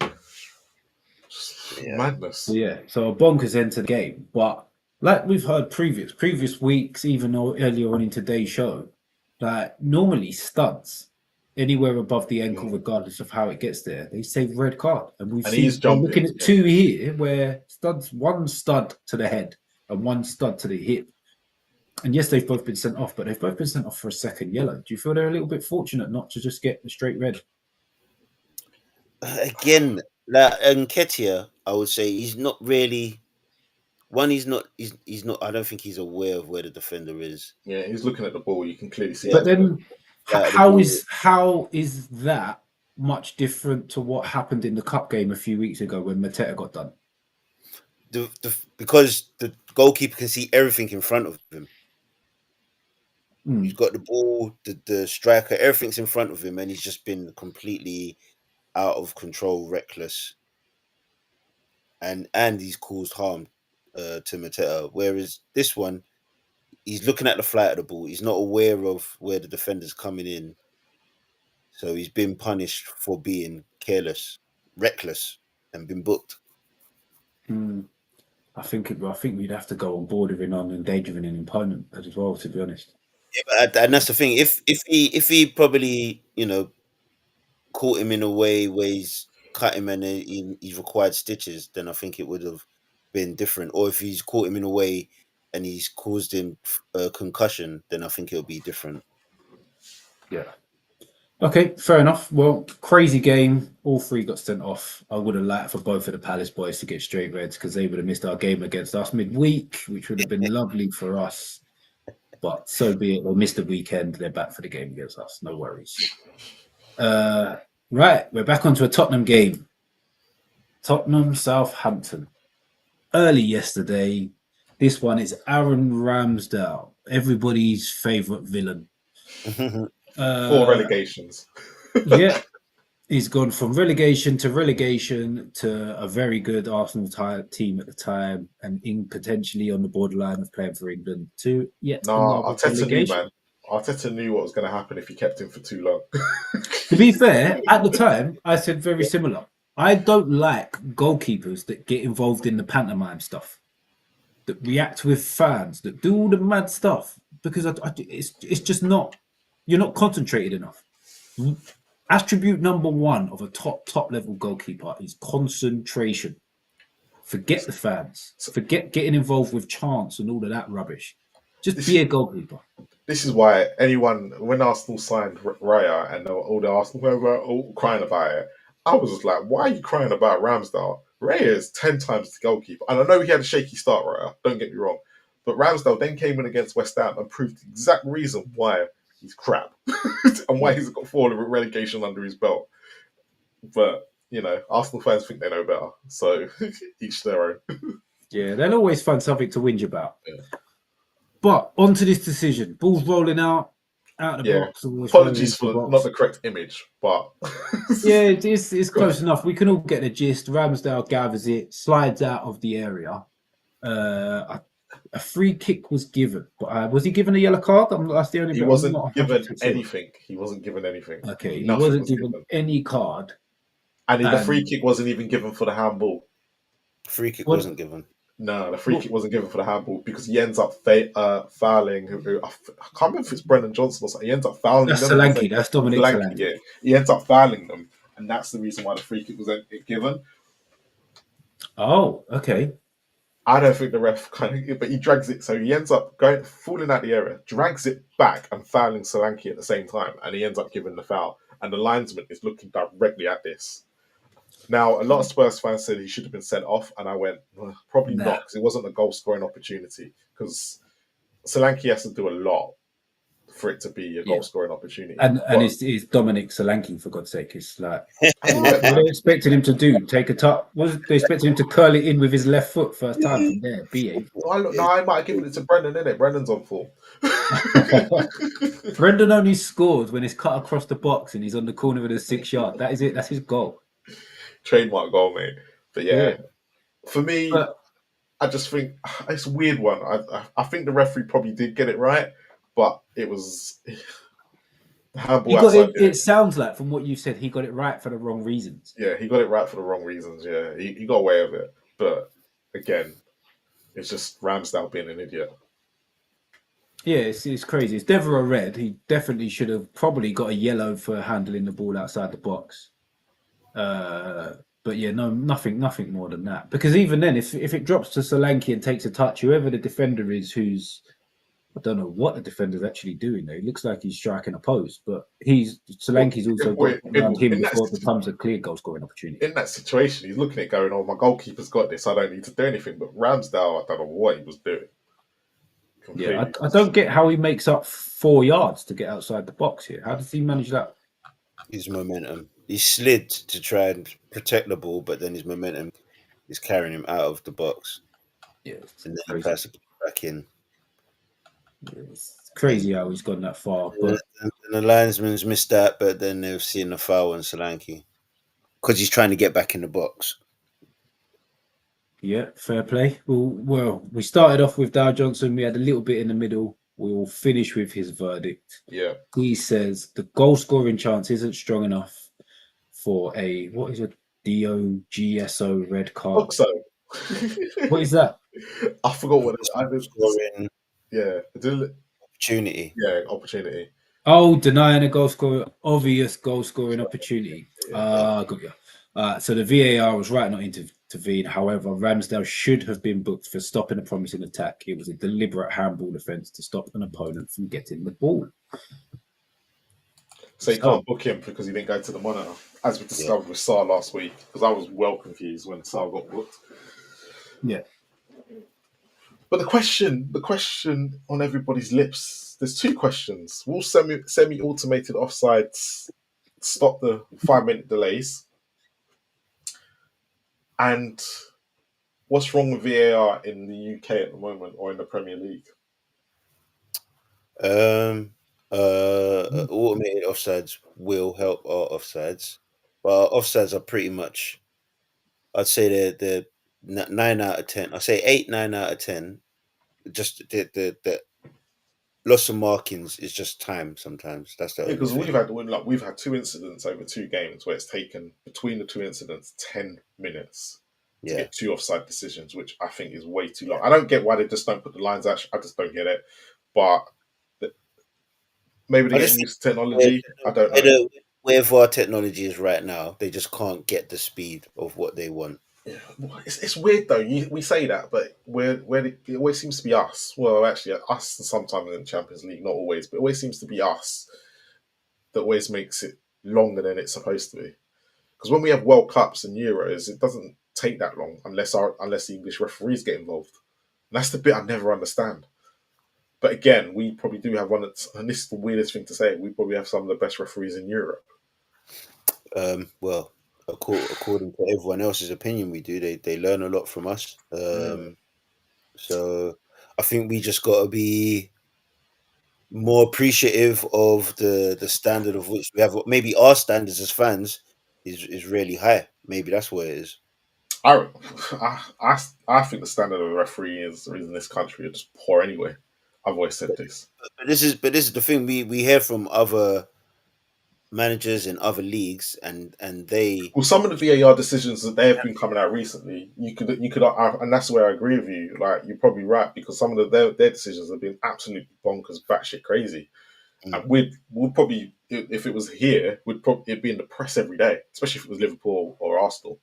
Just Yeah. So madness. yeah, so a bonkers end to the game. But like we've heard previous weeks, even earlier on in today's show, that normally studs anywhere above the ankle, Mm. regardless of how it gets there, they say red card. And And he's we're jumping. looking at Yeah. two here where one stud to the head and one stud to the hip. And yes, they've both been sent off, but they've both been sent off for a second yellow. Do you feel they're a little bit fortunate not to just get the straight red? Again, like Nketiah, I would say he's not really one. He's not. I don't think he's aware of where the defender is. Yeah, he's looking at the ball. You can clearly see Yeah, But it. then out of the ball. how is that much different to what happened in the cup game a few weeks ago when Mateta got done? Because the goalkeeper can see everything in front of him. He's Mm. got the ball, the striker, everything's in front of him, and he's just been completely out of control, reckless, and he's caused harm to Mateta. Whereas this one, he's looking at the flight of the ball. He's not aware of where the defender's coming in, so he's been punished for being careless, reckless, and been booked. Mm. I think we'd have to go on board with him on endangering an opponent as well, to be honest. Yeah, but, and that's the thing. If he probably caught him in a way where he's cut him and he's required stitches, then I think it would have been different. Or if he's caught him in a way and he's caused him a concussion, then I think it'll be different. Yeah. Okay, fair enough. Well, crazy game. All three got sent off. I would have liked for both of the Palace boys to get straight reds because they would have missed our game against us midweek, which would have been lovely for us. But so be it. We'll miss the weekend. They're back for the game against us. No worries. Right, we're back onto a Tottenham game. Tottenham Southampton. Early yesterday. This one is Aaron Ramsdale, everybody's favourite villain. 4 relegations. Yeah, he's gone from relegation to a very good Arsenal team at the time, and in potentially on the borderline of playing for England to yet Nah, another Arteta knew, relegation. man. Arteta knew what was going to happen if he kept him for too long. To be fair, at the time, I said very similar. I don't like goalkeepers that get involved in the pantomime stuff, that react with fans, that do all the mad stuff, because it's just not, you're not concentrated enough. Attribute number one of a top level goalkeeper is concentration. Forget the fans. Forget getting involved with chants and all of that rubbish. Just be a goalkeeper. This is why when Arsenal signed Raya and all the Arsenal fans were all crying about it, I was just like, why are you crying about Ramsdale? Raya is 10 times the goalkeeper. And I know he had a shaky start, Raya, don't get me wrong. But Ramsdale then came in against West Ham and proved the exact reason why he's crap and why he's got 4 relegation under his belt. But, Arsenal fans think they know better. So each their own. Yeah, they'll always find something to whinge about. Yeah. But onto this decision. Ball's rolling out of the Yeah. box. Always Apologies into the for box. not the correct image, but Yeah, it's close enough. We can all get the gist. Ramsdale gathers it, slides out of the area. A free kick was given, but was he given a yellow card? That's the only he bit I'm wasn't not given 100% sure. anything. He wasn't given anything. Okay, he Nothing wasn't was given given. any card. And the free And kick wasn't even given for the handball. Free kick what? wasn't given. No, the free kick wasn't given for the handball because he ends up fouling. I can't remember if it's Brendan Johnson or something. He ends up fouling That's them. Solanke. That's Dominic Solanke. Yeah. He ends up fouling them, and that's the reason why the free kick was given. Oh, okay. I don't think the ref but he drags it, so he ends up falling out the area, drags it back, and fouling Solanke at the same time, and he ends up giving the foul. And the linesman is looking directly at this. Now, a lot of Spurs fans said he should have been sent off, and I went, well, probably not, because it wasn't a goal scoring opportunity. Because Solanke has to do a lot for it to be a goal scoring opportunity. And it's Dominic Solanke, for God's sake. It's like I what they expected him to do? Take a touch? Was they expected him to curl it in with his left foot first time from there? BA. No, I might have given it to Brendan, innit? Brendan's on form. Brendan only scores when it's cut across the box and he's on the corner of the 6 yard. That is it. That's his goal. Trademark goal, mate. But yeah. For me, I just think it's a weird one. I think the referee probably did get it right, but it was the handball outside. It sounds like, from what you said, he got it right for the wrong reasons. Yeah, he got it right for the wrong reasons. Yeah, he got away with it. But again, it's just Ramsdale being an idiot. Yeah, it's crazy. It's never a red. He definitely should have probably got a yellow for handling the ball outside the box. But yeah, no, nothing more than that. Because even then, if it drops to Solanke and takes a touch, whoever the defender is, I don't know what the defender's actually doing there. It looks like he's striking a post, but Solanke's also got around him before it becomes a clear goal scoring opportunity. In that situation, he's looking at it going, "Oh, my goalkeeper's got this. I don't need to do anything." But Ramsdale, I don't know what he was doing. Completely. Yeah, I don't get how he makes up 4 yards to get outside the box here. How does he manage that? His momentum. He slid to try and protect the ball, but then his momentum is carrying him out of the box. Yeah, and then he passes it back in. Yeah, it's crazy how he's gone that far. But and the linesman's missed that, but then they've seen the foul on Solanke because he's trying to get back in the box. Yeah, fair play. Well, we started off with Dow Johnson. We had a little bit in the middle. We will finish with his verdict. Yeah. He says the goal scoring chance isn't strong enough for a DOGSO red card. What is that? I forgot what I did. Scoring. Yeah. Opportunity. Yeah, opportunity. Oh, denying a goal scoring, obvious goal scoring opportunity. Got you. So the VAR was right not to intervene. However, Ramsdale should have been booked for stopping a promising attack. It was a deliberate handball offence to stop an opponent from getting the ball. So you can't book him because he didn't go to the monitor, as we discovered with Sarr last week. Because I was well confused when Sarr got booked. Yeah. But the question on everybody's lips, there's 2 questions. Will semi-automated offsides stop the 5-minute delays? And what's wrong with VAR in the UK at the moment or in the Premier League? Automated offsides will help our offsides, but our offsides are pretty much, I'd say they're 9 out of 10. I'd say 8, 9 out of 10. Just the loss of markings is just time sometimes. That's the because only thing. we've had 2 incidents over 2 games where it's taken between the 2 incidents 10 minutes to get 2 offside decisions, which I think is way too long. I don't get why they just don't put the lines out. I just don't get it. But maybe they're getting used to technology. I don't know. Where VAR technology is right now, they just can't get the speed of what they want. Yeah, it's weird though. We say that, but it always seems to be us. Well, actually, us sometimes in the Champions League, not always, but it always seems to be us that always makes it longer than it's supposed to be. Because when we have World Cups and Euros, it doesn't take that long unless the English referees get involved. And that's the bit I never understand. But again, we probably do have one, and this is the weirdest thing to say, we probably have some of the best referees in Europe. Well, according to everyone else's opinion, we do. They learn a lot from us. So I think we just got to be more appreciative of the standard of which we have. Maybe our standards as fans is really high. Maybe that's what it is. I, I think the standard of a referee is in this country are just poor anyway. I've always said this. But this is the thing we hear from other managers in other leagues, and they Well, some of the VAR decisions that they have been coming out recently, and that's where I agree with you. Like, you're probably right, because some of their decisions have been absolutely bonkers, batshit crazy. And would probably, if it was here, it'd be in the press every day, especially if it was Liverpool or Arsenal.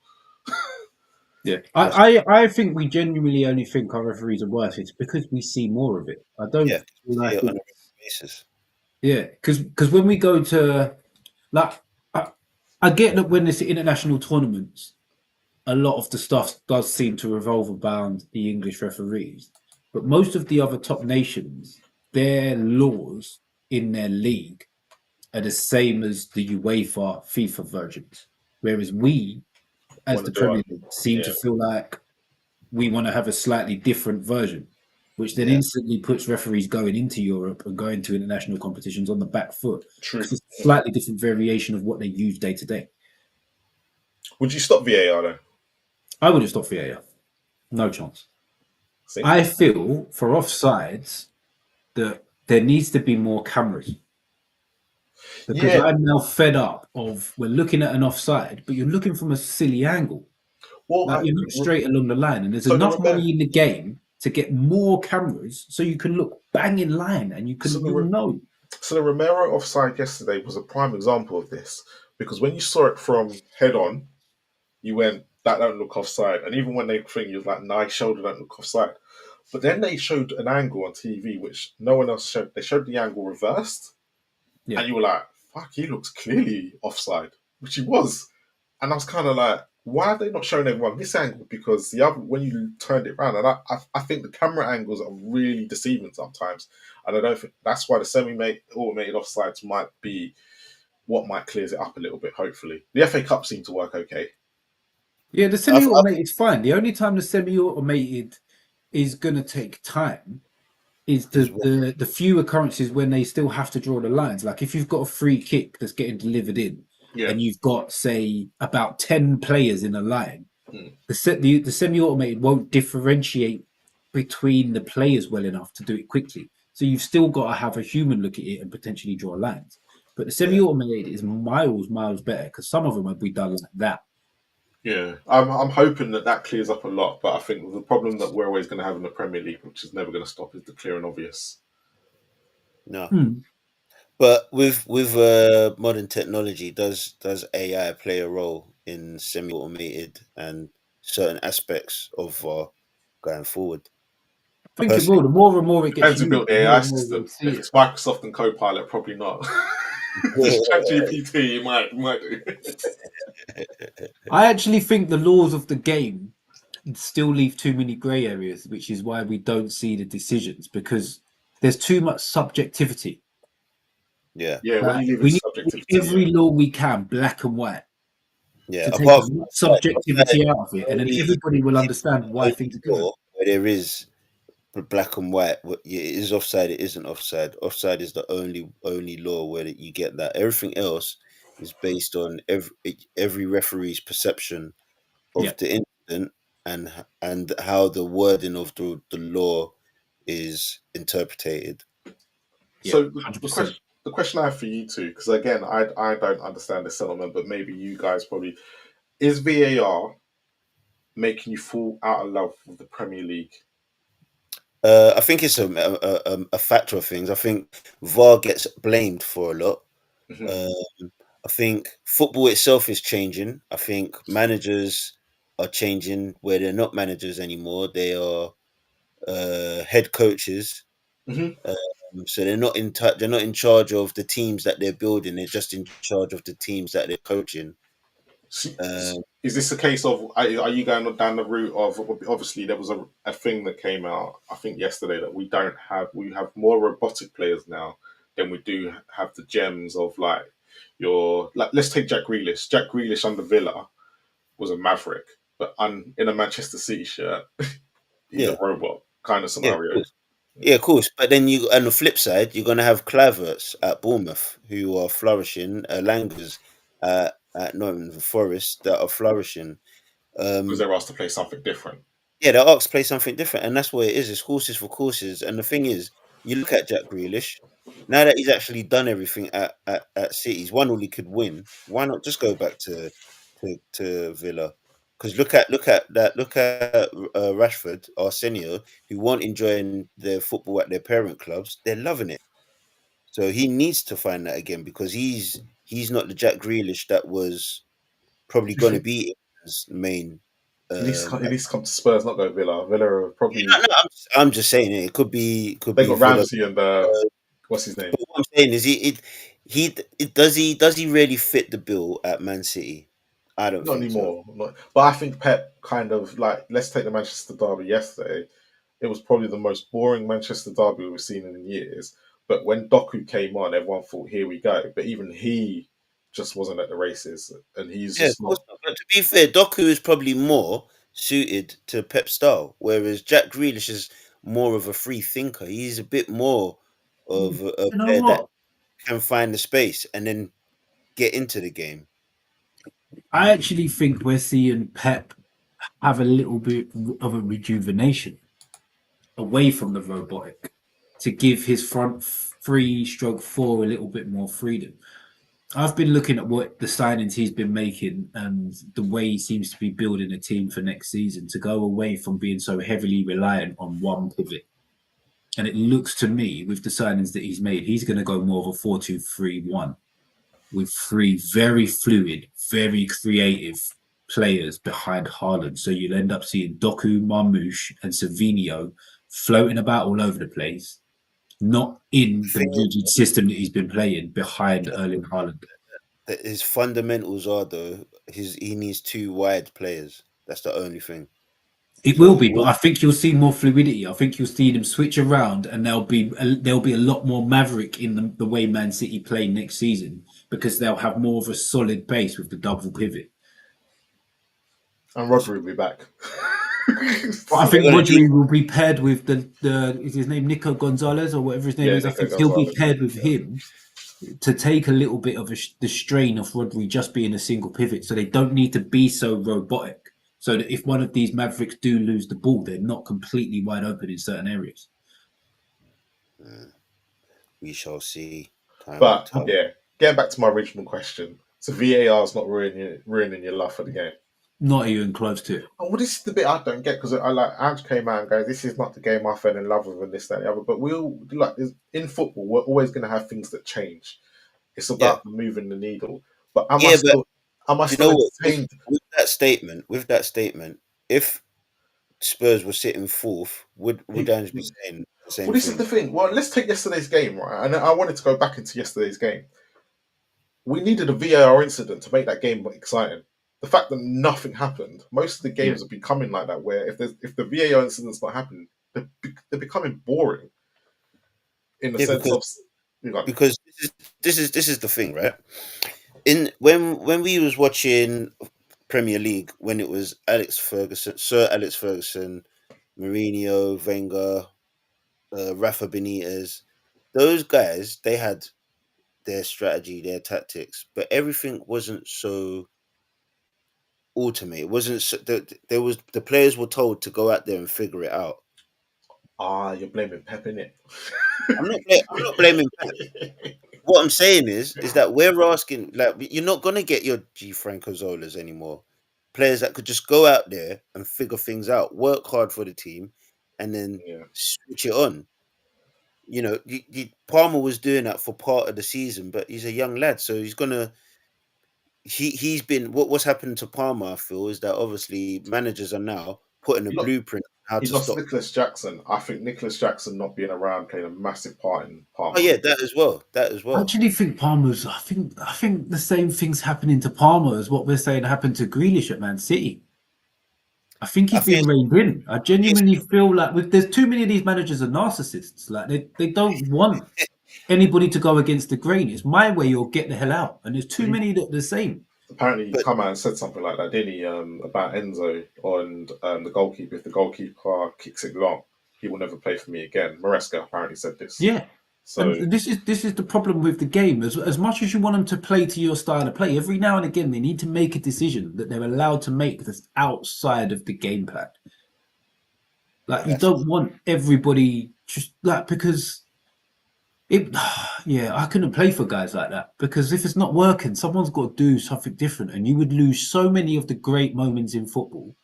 Yeah, I think we genuinely only think our referees are worse. It's because we see more of it. I don't yeah feel see like it on a regular it's basis. yeah, because when we go to like I get that when it's international tournaments, a lot of the stuff does seem to revolve around the English referees, but most of the other top nations, their laws in their league are the same as the UEFA FIFA versions, whereas we, as Want the to do Premier it? League, seem to Yeah, feel like we want to have a slightly different version, which then Yeah, instantly puts referees going into Europe and going to international competitions on the back foot true. because it's a slightly different variation of what they use day to day. Would you stop VAR though? I would have stopped VAR. No chance. See, I feel for offsides that there needs to be more cameras because yeah. I'm now fed up of we're looking at an offside, but you're looking from a silly angle. Well, Like you're not straight along the line, and there's so the enough money in the game to get more cameras so you can look bang in line and so you'll the know. so the Romero offside yesterday was a prime example of this, because when you saw it from head on, you went, that don't look offside. And even when they think, you was like, nice shoulder don't look offside. But then they showed an angle on TV which no one else showed. They showed the angle reversed, Yeah. and you were like, fuck, he looks clearly offside, which he was. And I was kind of like, why have they not shown everyone this angle? Because the other, when you turned it around, and I think the camera angles are really deceiving sometimes. And I don't think that's why the semi-automated offsides might be what might clears it up a little bit, hopefully. The FA Cup seemed to work okay. Yeah, the I've semi-automated is fine. The only time the semi-automated is going to take time is is the few occurrences when they still have to draw the lines. Like if you've got a free kick that's getting delivered in, Yeah. and you've got say about 10 players in a line, Mm. the semi-automated won't differentiate between the players well enough to do it quickly. So you've still got to have a human look at it and potentially draw lines. But the Yeah. semi-automated is miles better because some of them will be done like that. Yeah, I'm hoping that clears up a lot, but I think the problem that we're always going to have in the Premier League, which is never going to stop, is the clear and obvious. No, Hmm. but with modern technology, does AI play a role in semi-automated and certain aspects of going forward? I think it will. Personally, The more and more it gets Depends who used, built the the more AI and more we'll system. see If it. it's Microsoft and Copilot, probably not. If it's ChatGPT, you might do. I actually think the laws of the game still leave too many grey areas, which is why we don't see the decisions because there's too much subjectivity. yeah, Yeah, when Like, you leave it we to need subjectivity, every law we can, black and white, yeah. to take Apart as from much offside subjectivity out of it, and then only everybody will is understand the why only things are given. law where there is black and white. Yeah, it is offside. It isn't offside. Offside is the only law where you get that. Everything else is based on every referee's perception Yeah, of the incident and how the wording of the law is interpreted. yeah, so the 100%. question I have for you two, because again, I don't understand the settlement, but maybe you guys probably, is VAR making you fall out of love with the Premier League? I think it's a factor of things. I think VAR gets blamed for a lot. Mhm. I think football itself is changing. I think managers are changing where they're not managers anymore. They are head coaches. Mhm. So they're not in touch. They're not in charge of the teams that they're building. They're just in charge of the teams that they're coaching. Is this a case of, are you going down the route of, obviously there was a thing that came out I think yesterday, that we have more robotic players now than we do have the gems of, like, your, like, let's take Jack Grealish under Villa was a maverick, but in a Manchester City shirt he's a Yeah, robot. kind of Yeah, of scenario. course. Yeah, of course. But then you, on the flip side, you're going to have Claverts at Bournemouth who are flourishing, Langers at Nottingham Forest that are flourishing. Because Um, they're asked to play something different. yeah, the Ox play something different, and that's what it is. It's horses for courses. And the thing is, you look at Jack Grealish. Now that he's actually done everything at City's, one all he could win. Why not just go back to Villa? Because look at Rashford, Arsenio, who weren't enjoying their football at their parent clubs. They're loving it. So he needs to find that again because he's not the Jack Grealish that was probably Do you going to think be his main. he needs to come to Spurs, not go Villa? Villa are probably No, I'm just saying it. It could they be got Villa. Ramsey and what's his name? But what I'm saying is, does he really fit the bill at Man City? I don't Not think so. anymore. But I think Pep kind of like, let's take the Manchester derby yesterday. It was probably the most boring Manchester derby we've seen in years. But when Doku came on, everyone thought, here we go. But even he just wasn't at the races, and he's Yeah, of just course not. not. But to be fair, Doku is probably more suited to Pep style, whereas Jack Grealish is more of a free thinker. He's a bit more of a You know player that what? can find the space and then get into the game. I actually think we're seeing Pep have a little bit of a rejuvenation away from the robotic to give his front three stroke four a little bit more freedom. I've been looking at what the signings he's been making and the way he seems to be building a team for next season to go away from being so heavily reliant on one pivot. And it looks to me, with the signings that he's made, he's going to go more of a 4-2-3-1 with three very fluid, very creative players behind Haaland. So you'll end up seeing Doku, Marmoush, and Savinho floating about all over the place, not in the Thing rigid system that he's been playing behind Erling Haaland. that his fundamentals are though, he needs two wide players. That's the only thing. It So will he be, but will. I think you'll see more fluidity. I think you'll see them switch around, and there'll be a lot more maverick in the way Man City play next season because they'll have more of a solid base with the double pivot. And Rodri will be back. But I They're think gonna need. Rodri will be paired with the is his name Nico Gonzalez or whatever his name Yeah, is. I Nico think he'll be Gonzalez. paired with Yeah. him to take a little bit of the strain off Rodri just being a single pivot, so they don't need to be so robotic. So that if one of these Mavericks do lose the ball, they're not completely wide open in certain areas. We shall see. Time will But tell. yeah, getting back to my original question. So VAR is not ruining your love for the game. Not even close to it. Oh, well, this is the bit I don't get because I like Ange came out and goes, "This is not the game I fell in love with," and this, that, and the other. But we'll like in football, we're always going to have things that change. It's Yeah, about moving the needle. But am I yeah, but still am I you still know what? entertained? With that statement, if Spurs were sitting fourth, would Ange be saying the Well, same this is the thing? thing. Well, let's take yesterday's game, right? And I wanted to go back into yesterday's game. We needed a VAR incident to make that game exciting. The fact that nothing happened, most of the Yeah. games are becoming like that, where if the VAR incident's not happening, they're becoming boring in the Yeah, sense of you know, because this is the thing, right? In when we was watching Premier League when it was Sir Alex Ferguson, Mourinho, Wenger, Rafa Benitez, those guys they had their strategy, their tactics, but everything wasn't so automated. It wasn't so, there was the players were told to go out there and figure it out. you're blaming Pep in it. I'm not blaming Pep. What I'm saying is that we're asking, like, you're not gonna get your G Franco Zolas anymore. Players that could just go out there and figure things out, work hard for the team, and then Yeah, switch it on. You know, Palmer was doing that for part of the season, but he's a young lad, so he's gonna. He's been what's happened to Palmer. I feel is that obviously managers are now putting a he lost, blueprint on how he to lost stop. Nicholas Jackson. I think Nicholas Jackson not being around played a massive part in Oh Parma. yeah, that as well. That as I well. actually think Palmer's. I think the same thing's happening to Palmer as what we're saying happened to Grealish at Man City. I think I he's think being reined in. I it's, genuinely feel like there's too many of these managers are narcissists. Like they don't want anybody to go against the grain. It's my way or get the hell out. And there's too He, many that are the same. apparently, he but come out and said something like that, didn't he? About Enzo and the goalkeeper. If the goalkeeper kicks it long. he will never play for me again. Maresca apparently said this. Yeah. So And this is the problem with the game. As much as you want them to play to your style of play, every now and again they need to make a decision that they're allowed to make that's outside of the game plan. Like you don't want everybody just like because it. Yeah, I couldn't play for guys like that because if it's not working, someone's got to do something different, and you would lose so many of the great moments in football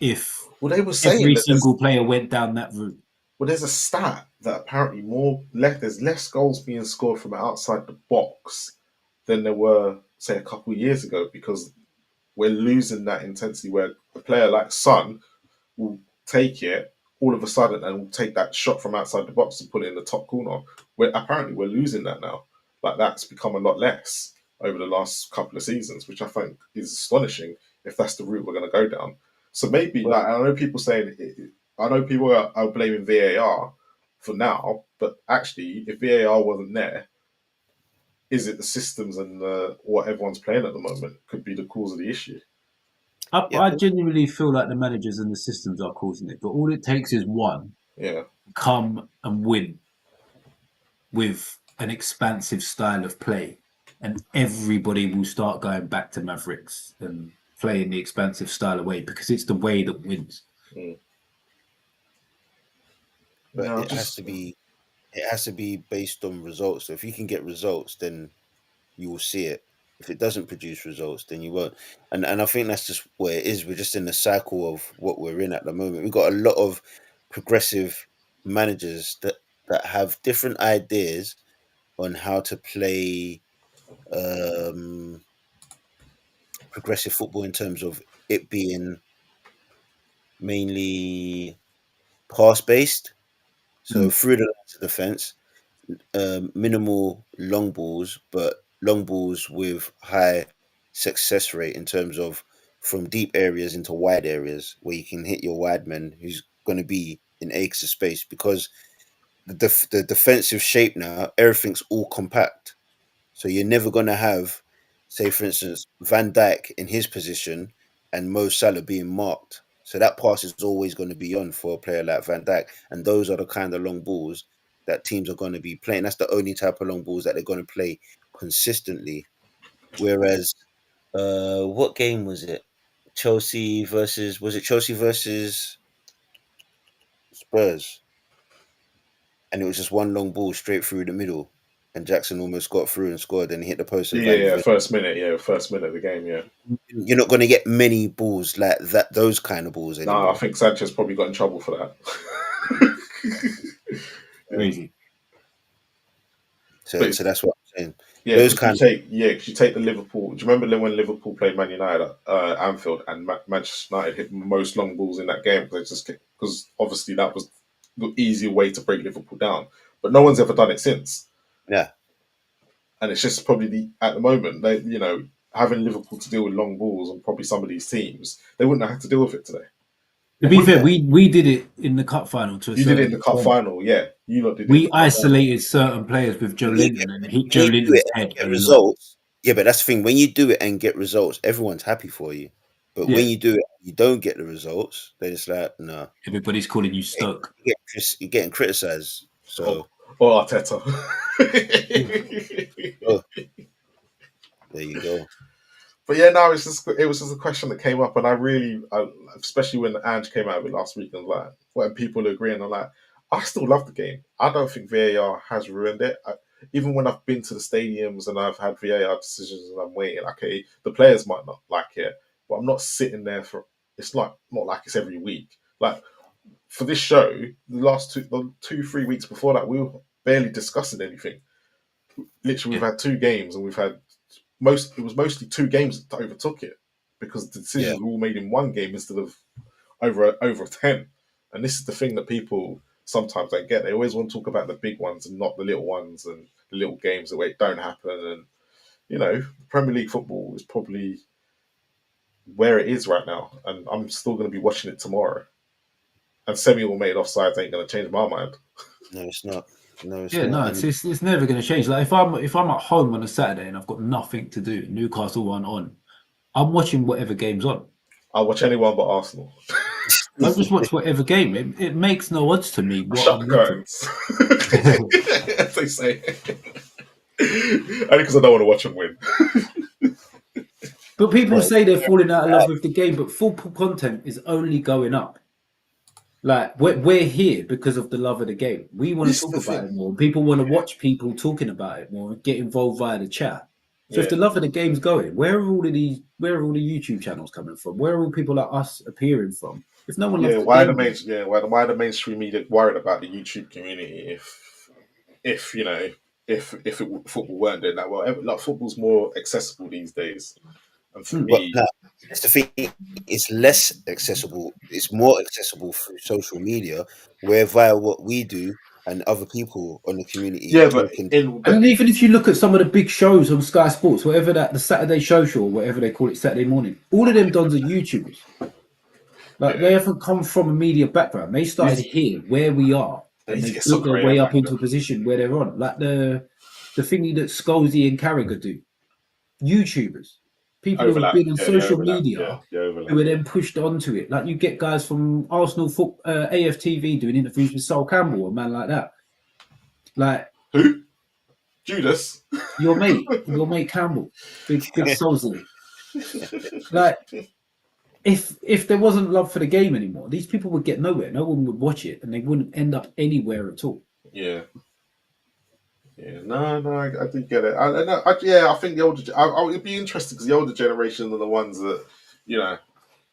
if well, they were saying every that single player went down that route. there's a stat that apparently there's less goals being scored from outside the box than there were, say, a couple of years ago because we're losing that intensity where a player like Son will take it all of a sudden and will take that shot from outside the box and put it in the top corner. Apparently we're losing that now. Like that's become a lot less over the last couple of seasons, which I think is astonishing if that's the route we're going to go down. So maybe, Well, I know people saying, I know people are blaming VAR for now, but actually, if VAR wasn't there, is it the systems and what everyone's playing at the moment could be the cause of the issue? I genuinely feel like the managers and the systems are causing it, but all it takes is one Yeah. come and win with an expansive style of play, and everybody will start going back to Mavericks and playing the expansive style away because it's the way that wins. But Yeah, it has to be based on results. So if you can get results, then you will see it. If it doesn't produce results, then you won't. And I think that's just where it is. We're just in the cycle of what we're in at the moment. We've got a lot of progressive managers that have different ideas on how to play progressive football in terms of it being mainly pass based. So through the lines of defense, minimal long balls, but long balls with high success rate in terms of from deep areas into wide areas where you can hit your wide man who's going to be in acres of space because the defensive shape now, everything's all compact. So you're never going to have, say, for instance, Van Dijk in his position and Mo Salah being marked. So that pass is always going to be on for a player like Van Dijk. And those are the kind of long balls that teams are going to be playing. That's the only type of long balls that they're going to play consistently. Whereas, what game was it? Was it Chelsea versus Spurs? And it was just one long ball straight through the middle. And Jackson almost got through and scored and hit the post. first minute of the game, yeah. You're not going to get many balls like that, those kind of balls anymore. No, I think Sanchez probably got in trouble for that. Crazy. So that's what I'm saying. Yeah, those because you take the Liverpool. Do you remember when Liverpool played Man United at Anfield and Manchester United hit most long balls in that game because obviously that was the easier way to break Liverpool down, but no one's ever done it since. Yeah, and it's just probably at the moment they having Liverpool to deal with long balls and probably some of these teams they wouldn't have had to deal with it today. To be fair, we did it in the cup final. You did it in the cup final, yeah. You lot did. We isolated certain players with Joe Linton and hit Joe Linton's head a results. Yeah, but that's the thing. When you do it and get results, everyone's happy for you. But when you do it, you don't get the results. Then it's like, no. Everybody's calling you stuck. You're getting criticised. So, Arteta. There you go. But yeah, no, it was just a question that came up, and especially when Ange came out of it last week, and like when people are agreeing, I'm like, I still love the game. I don't think VAR has ruined it. Even when I've been to the stadiums and I've had VAR decisions and I'm waiting, okay, the players might not like it, but I'm not sitting there for. It's not like it's every week. Like for this show, the last 2-3 weeks before that, we were barely discussing anything. Literally, we've had 2 games, and we've had. It was mostly 2 games that overtook it because the decisions were all made in 1 game instead of over 10. And this is the thing that people sometimes don't get. They always want to talk about the big ones and not the little ones and the little games that don't happen. And Premier League football is probably where it is right now, and I'm still going to be watching it tomorrow. And semi-automated offsides ain't going to change my mind. No, it's not. No, it's not. No, it's never going to change. Like if I'm at home on a Saturday and I've got nothing to do, Newcastle aren't on, I'm watching whatever game's on. I'll watch anyone but Arsenal. I just watch whatever game. It makes no odds to me what Shut I'm the watching. curtains. As they say. Only because I don't want to watch them win. But people Right. say they're falling out of love with the game, but football content is only going up. Like we're here because of the love of the game. We want This to is talk the about thing. it more. People want to watch people talking about it more and get involved via the chat. So if the Yeah. love of the game's going, where are all the YouTube channels coming from? Where are all people like us appearing from? If no one loves Yeah, the why the game, why the mainstream media worried about the YouTube community if you know football weren't doing that well? Like football's more accessible these days, and for But me, no, it's the thing. It's less accessible. It's more accessible through social media, where via what we do and other people on the community yeah, but talking. and then even if you look at some of the big shows on Sky Sports, whatever that the Saturday Social or whatever they call it, Saturday morning, all of them dons are YouTubers. Like they yeah, haven't come from a media background. They started here where we are, they and need to they've get built Soccer their AM way up back into then. a position where they're on. Like the thingy that Scholesy and Carragher do. YouTubers, people who have Overlap, been on yeah, they social overlap, yeah, media they overlap. who are then pushed onto it. Like you get guys from Arsenal AFTV doing interviews with Sol Campbell, a man like that. Like Who? Judas. your mate Campbell, big Solzy. Like if there wasn't love for the game anymore, these people would get nowhere. No one would watch it, and they wouldn't end up anywhere at all. Yeah. Yeah, no, I do get it. I think the older. It'd be interesting because the older generation are the ones that,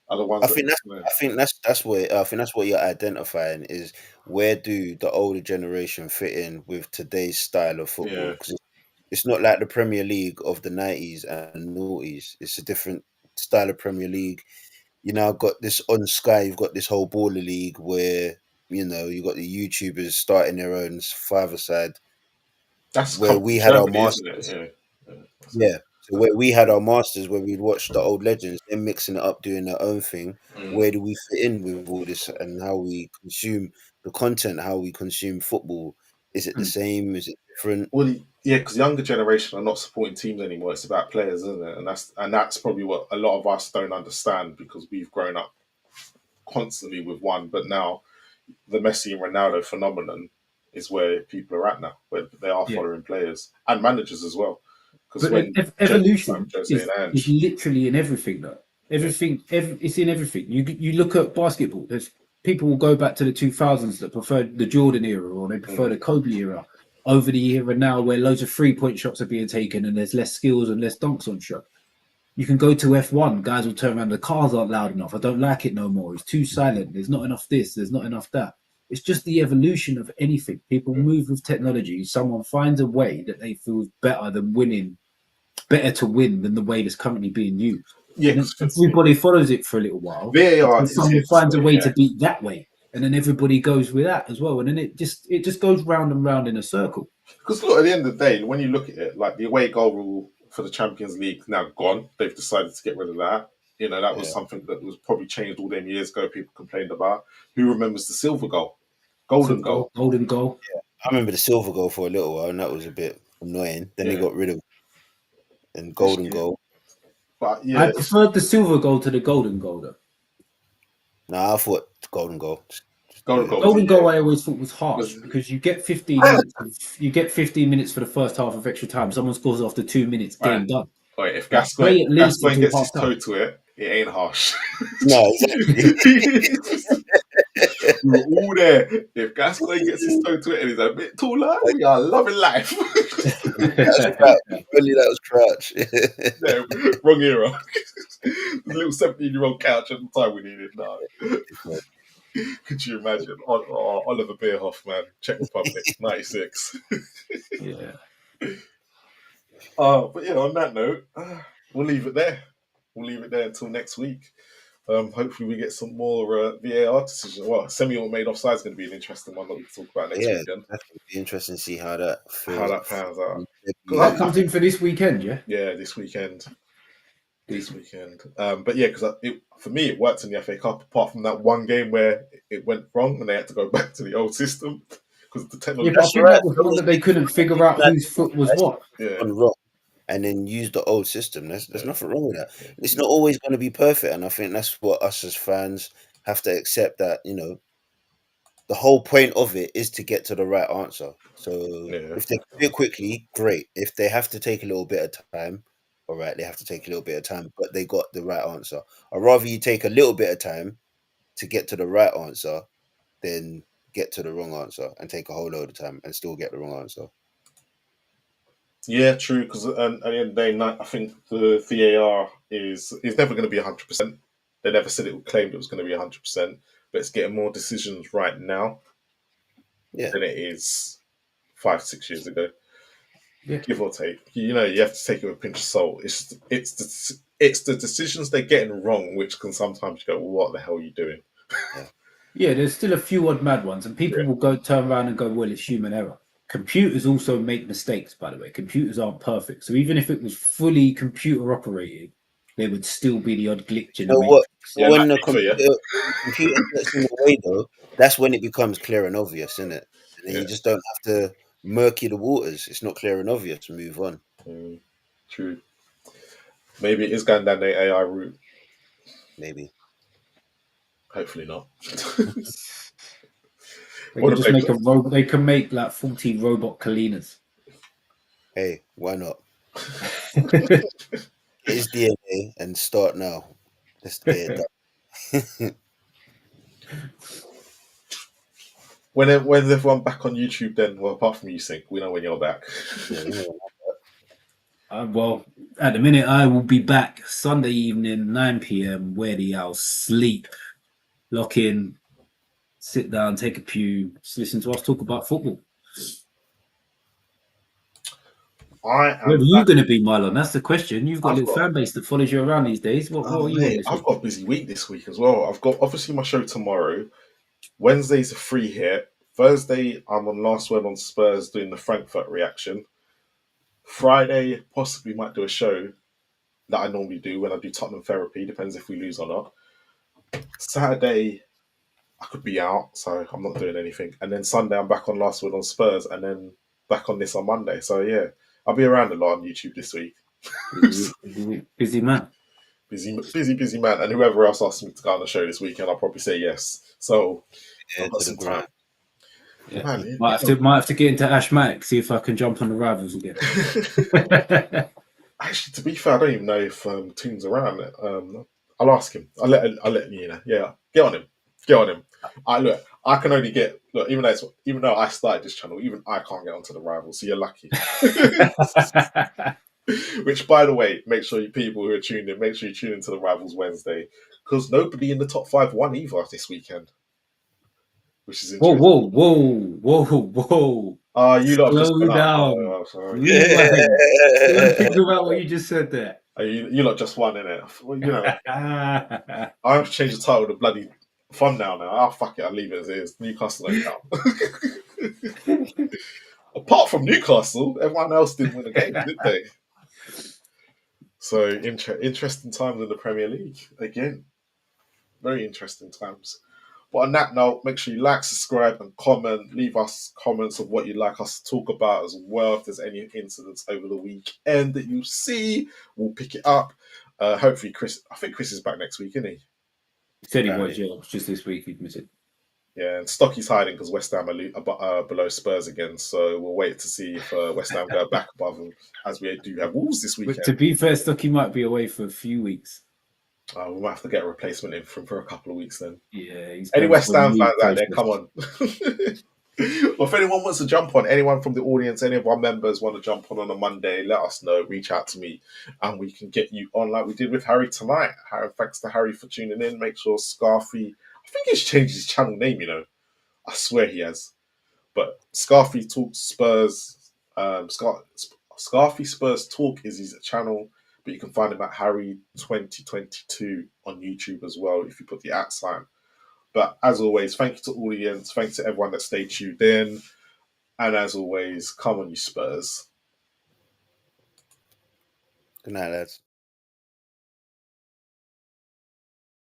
are the ones I that. think that's what you're identifying is where do the older generation fit in with today's style of football? Yeah, Because it's not like the Premier League of the 90s and noughties. It's a different style of Premier League. You now got this on Sky. You've got this whole baller league where you got the YouTubers starting their own five-a-side. that's Where come from we had our Germany, isn't it? masters. Yeah, that's it. Yeah. So where we had our masters, where we'd watch the old legends, them mixing it up, doing their own thing. Mm. Where do we fit in with all this and how we consume the content, how we consume football? Is it the Mm. same? Is it different? Well, yeah, because younger generation are not supporting teams anymore. It's about players, isn't it? And that's probably what a lot of us don't understand because we've grown up constantly with one. But now the Messi and Ronaldo phenomenon is where people are at now, where they are Yeah, following players and managers as well. Because but when evolution Jose and is Ange, literally in everything, though. yeah, It's in everything. You look at basketball. There's people will go back to the 2000s that preferred the Jordan era or they prefer the Kobe era over the era now where loads of 3-point shots are being taken and there's less skills and less dunks on shot. You can go to F1, guys will turn around, the cars aren't loud enough. I don't like it no more. It's too silent. There's not enough this, there's not enough that. It's just the evolution of anything. People move with technology. Someone finds a way that they feel is better to win than the way that's currently being used. yeah, And then because everybody follows it for a little while. VAR And is here someone to finds a stay. way Yeah, to beat that way. And then everybody goes with that as well. And then it just goes round and round in a circle. because look, at the end of the day, when you look at it, like the away goal rule for the Champions League now gone. They've decided to get rid of that. That was Yeah. something that was probably changed all them years ago. People complained about. Who remembers the silver goal, golden goal? Golden goal. I remember the silver goal for a little while, and that was a bit annoying. Then they Yeah, got rid of and this golden year. goal. But I yeah, preferred the silver goal to the golden goal, though. Nah, I thought golden goal. Just do golden it. goal was Golden goal I always thought was harsh was because you get 15 minutes. You get 15 minutes for the first half of extra time. Someone scores after 2 minutes, game done. Right, if Like, play at least Gascoigne until gets his half toe time. to it, it ain't harsh. No, exactly. We were all there. If Gascoigne gets his toe to it and he's a bit taller, we are loving life. That's Crouch. Only that was Crouch. No, wrong era. The little 17-year-old couch at the time we needed. No. Could you imagine? Oliver Bierhoff, man. Czech Republic, 96. Yeah. But yeah, on that note, we'll leave it there. We'll leave it there until next week. Hopefully we get some more VAR decisions. Well, semi-automated offside is going to be an interesting one that we can talk about next Yeah, weekend. that's going to be interesting to see how that How feels. that pans out. That comes in for this weekend, yeah? Yeah, this weekend. But yeah, because for me, it worked in the FA Cup, apart from that one game where it went wrong and they had to go back to the old system because the Yeah, technology. but I That's think right. that was one that they couldn't figure out whose foot was what. Yeah. On wrong, and then use the old system. There's nothing wrong with that. Yeah. It's not always going to be perfect, and I think that's what us as fans have to accept that, the whole point of it is to get to the right answer. So Yeah. if they do it quickly, great. If they have to take a little bit of time, all right, they have to take a little bit of time, but they got the right answer. I'd rather you take a little bit of time to get to the right answer than get to the wrong answer and take a whole load of time and still get the wrong answer. Yeah, true. Because at the end of the day, I think the VAR is never going to be 100%. They never said claimed it was going to be 100%, but it's getting more decisions right now Yeah. than it is 5-6 years ago, Yeah. give or take. You have to take it with a pinch of salt. It's the decisions they're getting wrong, which can sometimes go, "What the hell are you doing?" Yeah, there's still a few odd mad ones, and people Yeah. will turn around and go, well, it's human error. Computers also make mistakes, by the way. Computers aren't perfect. So even if it was fully computer operated, there would still be the odd glitch in You the know what? matrix. Yeah, When like the FIFA, yeah, computer gets in the way, though, that's when it becomes clear and obvious, isn't it? And then yeah. you just don't have to murky the waters. It's not clear and obvious. Move on. True. Maybe it is going down the AI route. Maybe. Hopefully not. They What can a just play. make they can make like 40 robot Kalinas. Hey, why not? Get his DNA and start now. Let's get it done. When's everyone back on YouTube then? Well, apart from you, Sync, we know when you're back. Yeah, Well, at the minute, I will be back Sunday evening, 9 p.m., where I'll sleep, lock in, sit down, take a pew, just listen to us talk about football. I Where are am you back. going to be, Marlon? That's the question. You've got a I've little got fan base that follows you around these days. What are you on mate, this I've week? got a busy week this week as well. I've got obviously my show tomorrow. Wednesday's a free hit. Thursday, I'm on Last Word on Spurs doing the Frankfurt reaction. Friday, possibly might do a show that I normally do when I do Tottenham therapy. Depends if we lose or not. Saturday, I could be out, so I'm not doing anything. And then Sunday, I'm back on Last Word on Spurs, and then back on this on Monday. So yeah, I'll be around a lot on YouTube this week. Busy man. busy man. And whoever else asks me to go on the show this weekend, I'll probably say yes. So yeah, I've got to the some time. grind. Yeah. Man, Might have to get into Ashmatic, see if I can jump on the rivals again. actually, to be fair, I don't even know if Toon's around. I'll ask him. I'll let you know. Yeah, get on him. Get on him. I can only look. Even though I started this channel, even I can't get onto the rivals. So you're lucky. Which, by the way, make sure you people who are tuned in, make sure you tune into the rivals Wednesday because nobody in the top 5 won either this weekend, which is Whoa, interesting. whoa. You lot have just Slow gone up. down. Sorry. Rewind. Don't think about what you just said there. You lot just won in it. Well, I have to change the title to bloody fun now. Oh fuck it, I'll leave it as is. Newcastle don't count. Apart from Newcastle, everyone else didn't win a game, did they? So interesting times in the Premier League again. Very interesting times. But on that note, make sure you like, subscribe, and comment. Leave us comments of what you'd like us to talk about as well. If there's any incidents over the weekend that you see, we'll pick it up. Hopefully, I think Chris is back next week, isn't he? He said he was, Apparently. yeah. It was just this week he'd miss it. Yeah, and Stocky's hiding because West Ham are below Spurs again. So we'll wait to see if West Ham go back above them, as we do have Wolves this But to weekend. be fair, Stocky might be away for a few weeks. We might have to get a replacement in for a couple of weeks then. Yeah, he's Any going West through a Ham move fans out there, process. come on. Well, if anyone wants to jump on, anyone from the audience, any of our members want to jump on a Monday, let us know. Reach out to me, and we can get you on like we did with Harry tonight. Thanks to Harry for tuning in. Make sure Scarfy, I think he's changed his channel name. I swear he has. But Scarfy Talks Spurs, Scarfy Spurs Talk is his channel, but you can find him at Harry2022 on YouTube as well if you put the @ sign. But as always, thank you to all the audience, thanks to everyone that stayed tuned in, and as always, come on, you Spurs. Good night, lads.